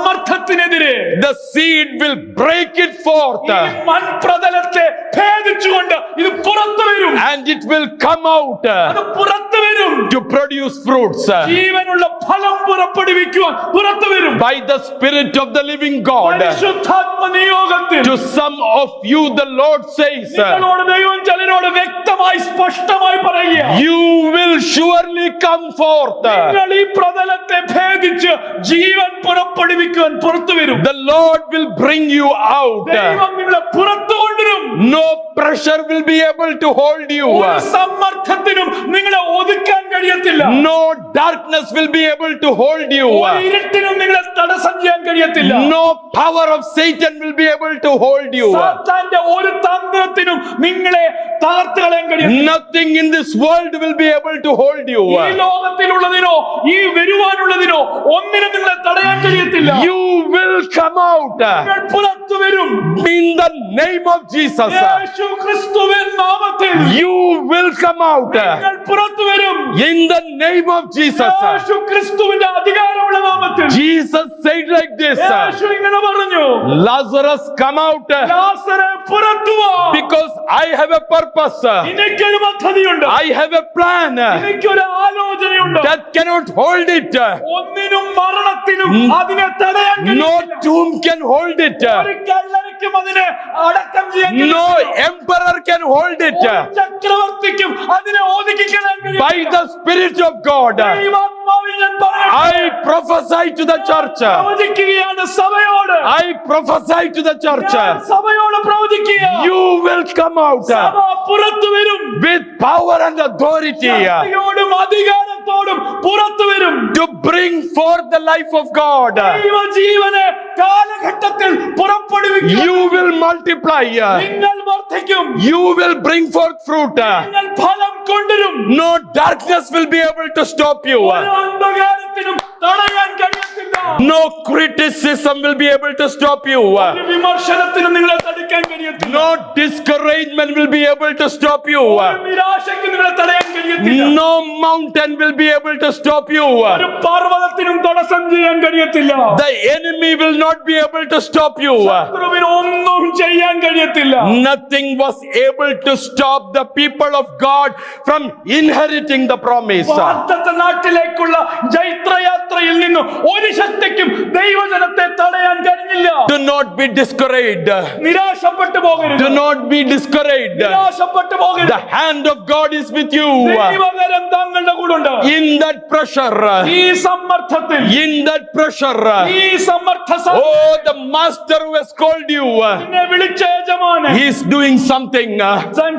സമ്മർദ്ദത്തിനെതിരെ the seed will break it forth, ഈ മൺപ്രതലത്തെ ഭേദിച്ചുകൊണ്ട് ഇത് പുറത്തു വരും. and it will come out അത് പുറത്തു വരും. to produce fruits ജീവനുള്ള ഫലം പുറപ്പെടുവിക്കുവാൻ പുറത്തു വരും. by the Spirit of the living God. പരിശുദ്ധാത്മ നിയോഗത്തിൽ To some of you the Lord says, നിങ്ങളോട് ദൈവം ചിലരോട് വ്യക്തമായി സ്പഷ്ടമായി പറയുക, you will surely come forth. നിങ്ങൾ ഈ പ്രതലത്തെ ഭേദിച്ച് ജീവൻ പുറപ്പെടുവിക്കുവാൻ പുറത്തു വരും. The Lord will bring you out. ദൈവം നിങ്ങളെ പുറത്തു കൊണ്ടുവരും. No pressure will be able to hold you. ഒരു സമ്മർദ്ദത്തിനും നിങ്ങളെ ഒതുക്കാൻ കഴിയത്തില്ല. No darkness will be able to hold you. ഒരു ഇരുട്ടിനും നിങ്ങളെ തടസ്സം ചെയ്യാൻ കഴിയത്തില്ല. No power of Satan will be able to hold you. സാത്താന്റെ ഒരു തന്ത്രത്തിനും നിങ്ങളെ തകർത്ത് കളയാൻ കഴിയത്തില്ല. Nothing in this world will be able to hold you. ഈ ലോകത്തിലുള്ളതിനോ ഈ വരുവാനുള്ളതിനോ ഒന്നിനും നിങ്ങളെ തടയാൻ കഴിയത്തില്ല. You will come out നിങ്ങൾ പുറത്തു വരും. in the name of Jesus. യേശു ക്രിസ്തുവിൻ നാമത്തിൽ You will come out നിങ്ങൾ പുറത്തു വരും. in the name of Jesus. യേശു ക്രിസ്തുവിന്റെ അധികാരമുള്ള നാമത്തിൽ. Jesus said like this, യേശു ഇങ്ങനെ പറഞ്ഞു, Lazarus, come out ലാസറേ പുറത്തു വാ. because I have a purpose. എനിക്കൊരു പദ്ധതിയുണ്ട്. I have a plan. എനിക്കൊരു ആലോചനയുണ്ട്. Death cannot hold it. ഒന്നിനും മരണത്തിനും അതിനെ തടയാൻ No കഴിയില്ല. tomb can hold it. ഒരു കല്ലറയ്ക്കും അതിനെ അടക്കം ചെയ്യാൻ No കഴിയില്ല. emperor can hold it. ഒരു ചക്രവർത്തിക്കും അതിനെ ഒതുക്കിക്കളയാൻ കഴിയില്ല. By the Spirit of God, ദൈവാത്മാവിൽ ഞാൻ പറയട്ടെ, I prophesy to the church. പ്രവചിക്കുകയാണ് സഭയോട്. I prophesy to the church. ഞാൻ സഭയോട് പ്രവചിക്കുക. You will come out സഭ പുറത്തു വരും. with power and authority ശക്തിയോടും അധികാരത്തോടും പുറത്തു വരും. to bring forth the life of God. ദൈവജീവനെ കാലഘട്ടത്തിൽ പുറപ്പെടുവിക്കും. You will multiply. നിങ്ങൾ വർദ്ധിക്കും. You will bring forth fruit. നിങ്ങൾ ഫലം കൊണ്ടുവരും. No darkness will be able to stop you. ഒരു അന്ധകാരത്തിനും തടയാൻ കഴിയത്തില്ല. No criticism will be able to stop you. ഒരു വിമർശനത്തിനും നിങ്ങളെ തടുക്കാൻ കഴിയത്തില്ല. No discouragement will be able to stop you. ഒരു നിരാശയ്ക്ക് നിങ്ങളെ തടയാൻ കഴിയത്തില്ല. No mountain will be able to stop you. ഒരു പർവ്വതത്തിനും തടസ്സം ചെയ്യാൻ കഴിയത്തില്ല. The enemy will not be able to stop you. ശത്രുവിന് ഒന്നും ചെയ്യാൻ കഴിയത്തില്ല. Nothing was able to stop the people of God from inheriting the promise. വാഗ്ദത്ത നാട്ടിലേക്കുള്ള ജൈത്രയാത്രയിൽ നിന്ന് ഒരു ശക്തിക്കും ദൈവജനത്തെ തടയാൻ കഴിഞ്ഞില്ല. Do not be discouraged. നിരാശപ്പെട്ടു പോകരുത്. Do not be discouraged. നിരാശപ്പെട്ടു പോകരുത്. The hand of God is with you. ദൈവകരം താങ്കളുടെ കൂടെയുണ്ട്. In that pressure, ഈ സമ്മർദ്ദത്തിൽ, in that pressure, ഈ സമ്മർദ്ദ oh, the master who has called you, നിന്നെ വിളിച്ച യജമാനൻ he is doing something. താൻ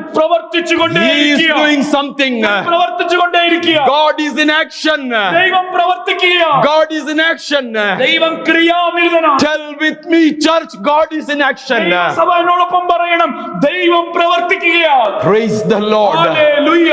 He is doing something. പ്രവർത്തിച്ചുകൊണ്ടേയിരിക്കുക. God is in action. ദൈവം പ്രവർത്തിക്കുക. God is in action. ദൈവം ക്രിയാനിരതനാണ്. Tell with me, church, God is in action. സഭ എന്നോടൊപ്പം പറയണം, ദൈവം പ്രവർത്തിക്കുകയാണ്. Praise the Lord. Hallelujah.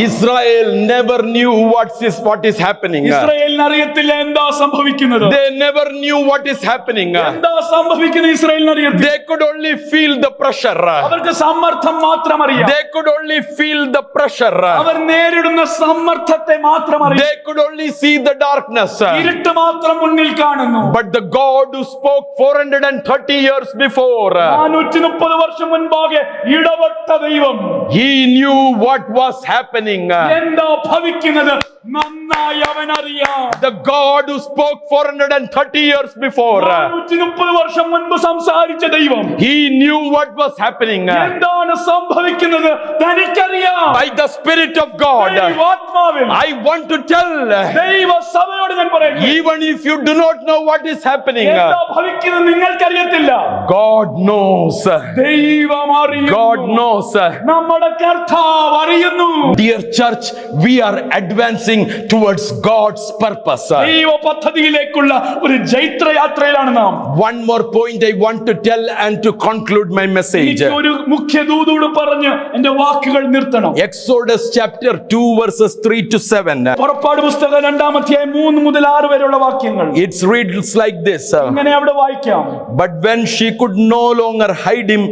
Israel never knew what is happening. ഇസ്രായേലിന് അറിയത്തില്ല എന്താ സംഭവിക്കുന്നത്. They never knew what is happening. എന്താ സംഭവിക്കുന്നത് ഇസ്രായേലിന് അറിയത്തില്ല. They could only feel the pressure. അവർക്ക് സമ്മർദ്ദം മാത്രം അറിയാം. They could only feel the pressure. അവർ നേരിടുന്ന സമ്മർദ്ദത്തെ മാത്രം അറിയാം. They could only see the darkness. ഇരുട്ട് മാത്രം മുന്നിൽ കാണുന്നു. But the God who spoke 430 years before, 430 വർഷം മുൻപാകെ ഇടപെട്ട ദൈവം, he knew what was happening. എന്താ ഭവിക്കുന്നത് നന്നായി അവൻ അറിയാം. The God who spoke 430 years before, 430 വർഷം മുൻപ് സംസാരിച്ച ദൈവം, he knew what was happening. എന്താണ് സംഭവിക്കുന്നത് തനിക്കറിയാം. By the Spirit of God, ദൈവാത്മാവിൽ I want to tell, ദൈവ സഭയോട് ഞാൻ പറയുന്നു, even if you do not know what is happening, എന്താ ഭവിക്കുന്നത് നിങ്ങൾക്കറിയത്തില്ല. God knows. ദൈവം അറിയുന്നു. God knows. നമ്മുടെ കർത്താവ് അറിയുന്നു. Dear church, we are advancing towards God's purpose. ദൈവ പദ്ധതിയിലേക്കുള്ള ഒരു ജൈത്രയാത്രയിലാണ് നാം. One more point I want to tell and to conclude my message. എനിക്ക് ഒരു മുഖ്യ ദൂതോട് പറഞ്ഞ് എന്റെ വാക്കുകൾ നിർത്തണം. Exodus chapter 2 verses 3 to 7. പുറപ്പാട് പുസ്തകം 2-ാം അധ്യായം 3 മുതൽ 6 വരെയുള്ള വാക്യങ്ങൾ It reads like this. ഇങ്ങനെ അവിടെ വായിക്കാം. But when she could no longer hide him,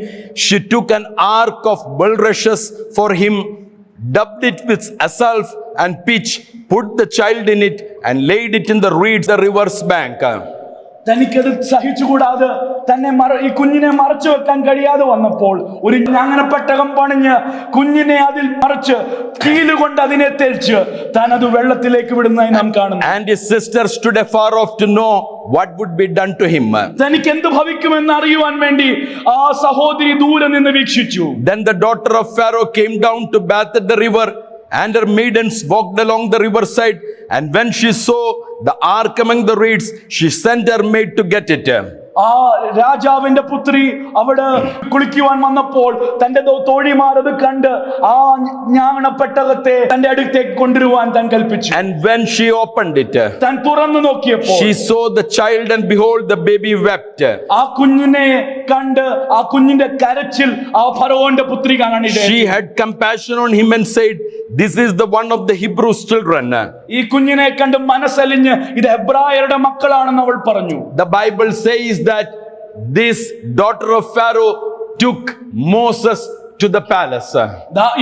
she took an ark of bulrushes for him, dubbed it with asaph and pitch, put the child in it, and laid it in the reeds the river's bank. തനിക്കത് സഹിച്ചുകൂടാതെ തന്നെ ഈ കുഞ്ഞിനെ മറച്ചു വെക്കാൻ കഴിയാതെ വന്നപ്പോൾ ഒരു ഞാങ്ങണപ്പെട്ടകം പണിഞ്ഞ് കുഞ്ഞിനെ അതിൽ മറച്ച് കീലുകൊണ്ട് അതിനെ തേച്ച് താൻ അത് വെള്ളത്തിലേക്ക് വിടുന്നതായി നാം കാണുന്നു. And his sister stood afar off to know what would be done to him. തനിക്ക് എന്ത് ഭവിക്കുമെന്ന് അറിയുവാൻ വേണ്ടി ആ സഹോദരി ദൂരെ നിന്ന് വീക്ഷിച്ചു. Then the daughter of Pharaoh came down to bathe at the river, and her maidens walked along the riverside, and when she saw the ark among the reeds, she sent her maid to get it. ആ രാജാവിന്റെ പുത്രി അവിടെ കുളിക്കുവാൻ വന്നപ്പോൾ തന്റെ തോഴിമാർ അത് കണ്ട് ആ ഞാങ്ങണപ്പെട്ടകത്തെ തന്റെ അടുത്തേക്ക് കൊണ്ടുവരുവാൻ താൻ കൽപ്പിച്ചു. And when she opened it, താൻ തുറന്നു നോക്കിയപ്പോൾ she saw the child, and behold, the baby wept. ആ കുഞ്ഞിനെ കണ്ട് ആ കുഞ്ഞിന്റെ കരച്ചിൽ ആ ഫറവോന്റെ പുത്രി കാണാൻ ഇടയായി. She had compassion on him and said, "This is the one of the Hebrews' children." ഈ കുഞ്ഞിനെ കണ്ട് മനസ്സലിഞ്ഞ് ഇത് ഹെബ്രായരുടെ മക്കളാണെന്ന് അവൾ പറഞ്ഞു. The Bible says that this daughter of Pharaoh took Moses to the palace.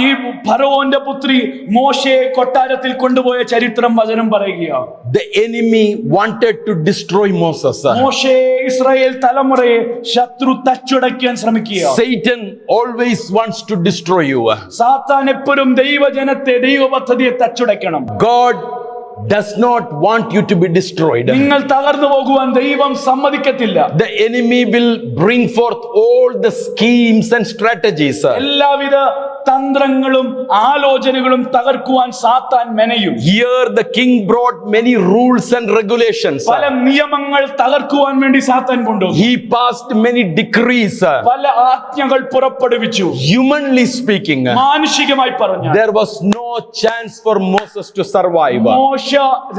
ഈ ഫറവോന്റെ പുത്രി മോശയെ കൊട്ടാരത്തിൽ കൊണ്ടുപോയ ചരിത്രം വചനം പറയുകയാണ്. The enemy wanted to destroy Moses. മോശയെ ഇസ്രായേൽ തലമുറയെ ശത്രു തച്ചുടയ്ക്കാൻ ശ്രമിക്കുക. Satan always wants to destroy you. സാത്താൻ എപ്പോഴും ദൈവജനത്തെ ദൈവ പദ്ധതിയെ തച്ചുടയ്ക്കണം. God does not want you to be destroyed. നിങ്ങൾ തകർന്നു പോകുവാൻ ദൈവം സമ്മതിക്കത്തില്ല. The enemy will bring forth all the schemes and strategies. എല്ലാവിധ തന്ത്രങ്ങളും ആലോചനകളും തകർക്കുവാൻ സാത്താൻ മെനയും. Here the king brought many rules and regulations. പല നിയമങ്ങൾ തകർക്കുവാൻ വേണ്ടി സാത്താൻ കൊണ്ടുവന്നു. He passed many decrees. പല ആജ്ഞകൾ പുറപ്പെടുവിച്ചു. Humanly speaking, മാനുഷികമായി പറഞ്ഞാൽ there was no chance for Moses to survive. മോശ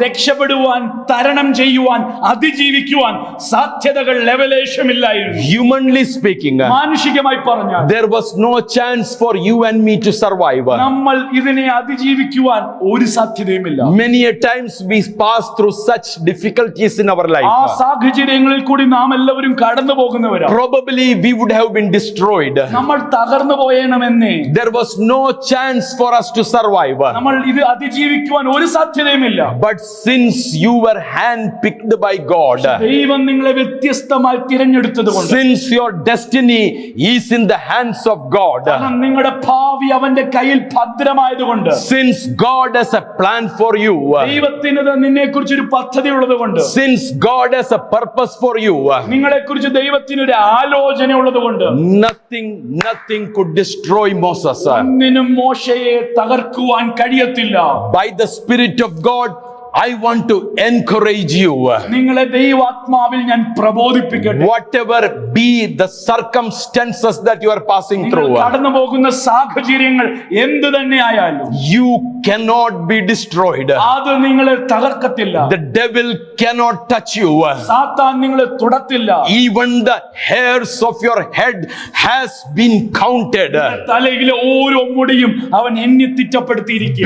രക്ഷപ്പെടുവാൻ, തരണം ചെയ്യുവാൻ, അതിജീവിക്കുവാൻ സാധ്യതകൾ ലെവലേശമില്ലായിരുന്നു. Humanly speaking, മാനുഷികമായി പറഞ്ഞാൽ there was no chance for you and me to survive. നമ്മൾ ഇതിനെ അതിജീവിക്കുവാൻ ഒരു സാധ്യതയുമില്ല. Many a times we pass through such difficulties in our life. ആ സാഹചര്യങ്ങളിൽ കൂടി നാം എല്ലാവരും കടന്നു പോകുന്നവരാണ്. Probably we would have been destroyed. നമ്മൾ തകർന്നു പോയേണമെന്നേ. There was no chance for us to survive. നമ്മൾ ഇത് അതിജീവിക്കുവാൻ ഒരു സാധ്യതയുമില്ല. But since you were handpicked by God, ദൈവം നിങ്ങളെ വ്യത്യസ്തമായി തിരഞ്ഞെടുത്തതുകൊണ്ട്, since your destiny is in the hands of God, നിങ്ങളുടെ ഭാവി അവന്റെ കയ്യിൽ ഭദ്രമായതുകൊണ്ട്, since God has a plan for you, ദൈവത്തിന് നിന്നെ കുറിച്ച് ഒരു പദ്ധതി ഉള്ളതുകൊണ്ട്, since God has a purpose for you, നിങ്ങളെ കുറിച്ച് ദൈവത്തിന് ഒരു ആലോചന ഉള്ളതുകൊണ്ട്, nothing could destroy Moses. ഒന്നിനും മോശയെ തകർക്കുവാൻ കഴിയത്തില്ല. By the Spirit of God, I want to encourage you. നിങ്ങളെ ദൈവാത്മാവിൽ ഞാൻ പ്രബോധിപ്പിക്കട്ടെ. Whatever be the circumstances that you are passing നിങ്ങൾ through, കടന്നു പോകുന്ന സാഹചര്യങ്ങൾ എന്ത് തന്നെ ആയാലും you cannot be destroyed. അത് നിങ്ങളെ തകർക്കത്തില്ല. The devil cannot touch you. സാത്താൻ നിങ്ങളെ തുടത്തില്ല. Even the hairs of your head has been counted. തലയിലെ ഓരോ മുടിയും അവൻ എണ്ണി തിട്ടപ്പെടുത്തിയിരിക്കുക.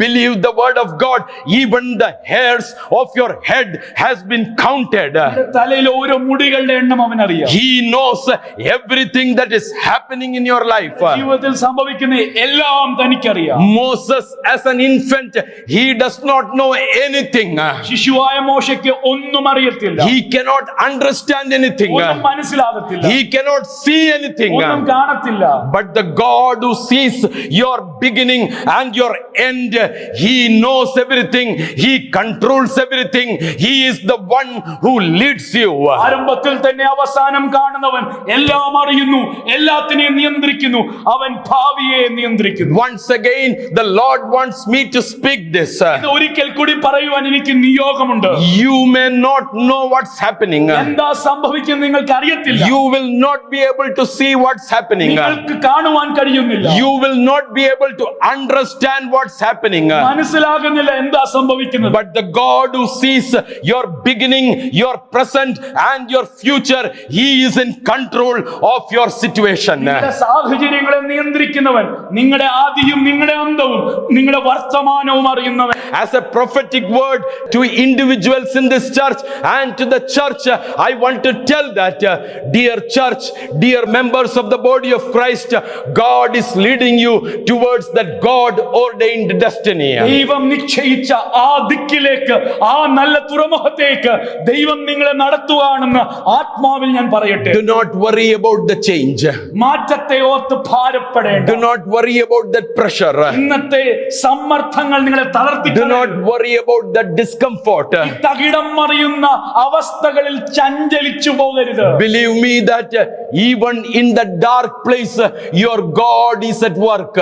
Believe the word of God. Even the hairs of your head has been counted. തലയിലെ ഓരോ മുടികളുടെ എണ്ണം അവൻ അറിയാം. He knows everything that is happening in your life. ജീവിതത്തിൽ സംഭവിക്കുന്ന എല്ലാം തനിക്കറിയാം. Moses as an infant, he does not know anything. ശിശുവായ മോശയ്ക്ക് ഒന്നും അറിയത്തില്ല. He cannot understand anything. ഒന്നും മനസ്സിലാകത്തില്ല. He cannot see anything. ഒന്നും കാണത്തില്ല. But the God who sees your beginning and your end, he knows everything. He controls everything. He is the one who leads you. ആരംഭത്തിൽ തന്നെ അവസാനം കാണുന്നവൻ എല്ലാം അറിയുന്നു, എല്ലാത്തിനെയും നിയന്ത്രിക്കുന്നു. അവൻ ഭാവിയെ നിയന്ത്രിക്കുന്നു. Once again, the Lord wants me to speak this. ഇത് ഒരിക്കൽ കൂടി പറയുവാൻ എനിക്ക് നിയോഗമുണ്ട്. You may not know what's happening. എന്താ സംഭവിക്കുന്നത് നിങ്ങൾക്ക് അറിയത്തില്ല. You will not be able to see what's happening. നിങ്ങൾക്ക് കാണുവാൻ കഴിയുന്നില്ല. You will not be able to understand what's happening. മനസ്സിലാകുന്നില്ല എന്താ സംഭവിക്കുന്നത്. But the God who sees your beginning, your present and your future, he is in control of your situation. നിങ്ങളുടെ സാഹചര്യങ്ങളെ നിയന്ത്രിക്കുന്നവൻ, നിങ്ങളുടെ ആദിയും നിങ്ങളുടെ അന്തവും നിങ്ങളുടെ വർത്തമാനവും അറിയുന്നവൻ. As a prophetic word to individuals in this church and to the church, I want to tell that, dear church, dear members of the body of Christ, God is leading you towards that God ordained destiny. ദൈവം നിശ്ചയിച്ച ആ ദിക്കിലേക്ക്, ആ നല്ല തുറമുഖത്തേക്ക് ദൈവം നിങ്ങളെ നടത്തുകയാണെന്ന് ആത്മാവിൽ ഞാൻ പറയട്ടെ. Do not worry about the change. മാറ്റത്തെ ഓർത്ത് ഭാരപ്പെടേണ്ട. Do not worry about that pressure. ഇന്നത്തെ സമ്മർദ്ദങ്ങൾ നിങ്ങളെ തളർത്തി. Do not worry about that discomfort. തകിടം മറിയുന്ന അവസ്ഥകളിൽ ചഞ്ചലിച്ചു പോകരുത്. Believe me that even in the dark place, your God is at work.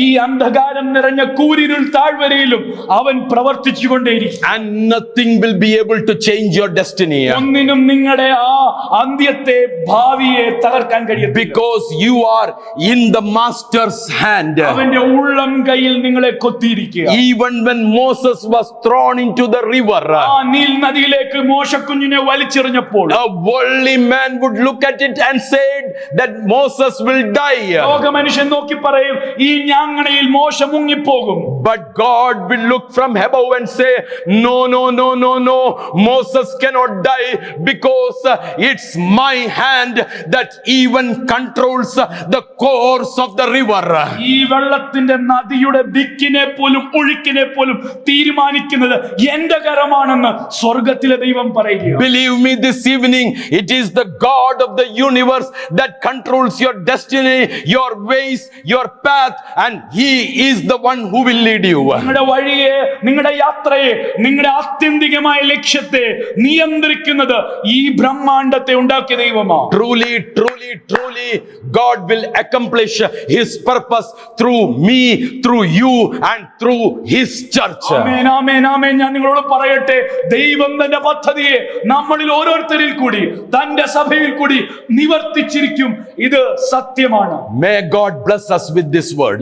ഈ അന്ധകാരം നിറഞ്ഞ കൂരിരുൾ താഴ്വരയിലും അവൻ പ്രവർത്തിച്ചുകൊണ്ടേയിരിക്കും. And nothing will be able to change your destiny. ഒന്നിനും നിങ്ങളുടെ ആ അന്ത്യത്തെ, ഭാവിയെ തകർക്കാൻ കഴിയും. Because you are in the master's hand. അവന്റെ ഉള്ളം കയ്യിൽ നിങ്ങളെ കൊത്തിയിരിക്കുക. Even when Moses was thrown into the river, ആ നീൽ നദിയിലേക്ക് മോശക്കുഞ്ഞിനെ വലിച്ചെറിഞ്ഞപ്പോൾ a worldly man would look at it and said that Moses will die. ലോകമനുഷ്യൻ നോക്കി പറയും, ഈ ഞാങ്ങണയിൽ മോശ മുങ്ങിപ്പോകും. But God will look from above and say, no, Moses cannot die, because it's my hand that even controls the course of the river. ഈ വെള്ളത്തിന്റെ നദിയുടെ ദിക്കിനെ പോലും ഒഴുക്കിനെ പോലും തീരുമാനിക്കുന്നത് എന്റെ കരമാണെന്ന് സ്വർഗത്തിലെ ദൈവം പറയുക. Believe me, this evening, it is the God of the universe that controls your destiny, your ways, your path, and he is the one who will lead you. നിങ്ങളുടെ വഴിയെ, നിങ്ങളുടെ യാത്രയെ, നിങ്ങളുടെ ആത്യന്തികമായ ലക്ഷ്യത്തെ നിയന്ത്രിക്കുന്നത് ഈ ബ്രഹ്മാണ്ഡത്തെ ഉണ്ടാക്കിയ ദൈവമാണ്. Truly, God will accomplish his purpose through me, through you, and through his church. ആമേൻ, ആമേൻ, ആമേൻ. ഞാൻ നിങ്ങളോട് പറയട്ടെ, ദൈവം തന്റെ പദ്ധതിയെ നമ്മളിൽ ഓരോരുത്തരിൽ കൂടി, തന്റെ സഭയിൽ കൂടി നിവർത്തിച്ചിരിക്കും. ഇത് സത്യമാണ്. May God bless us with this word.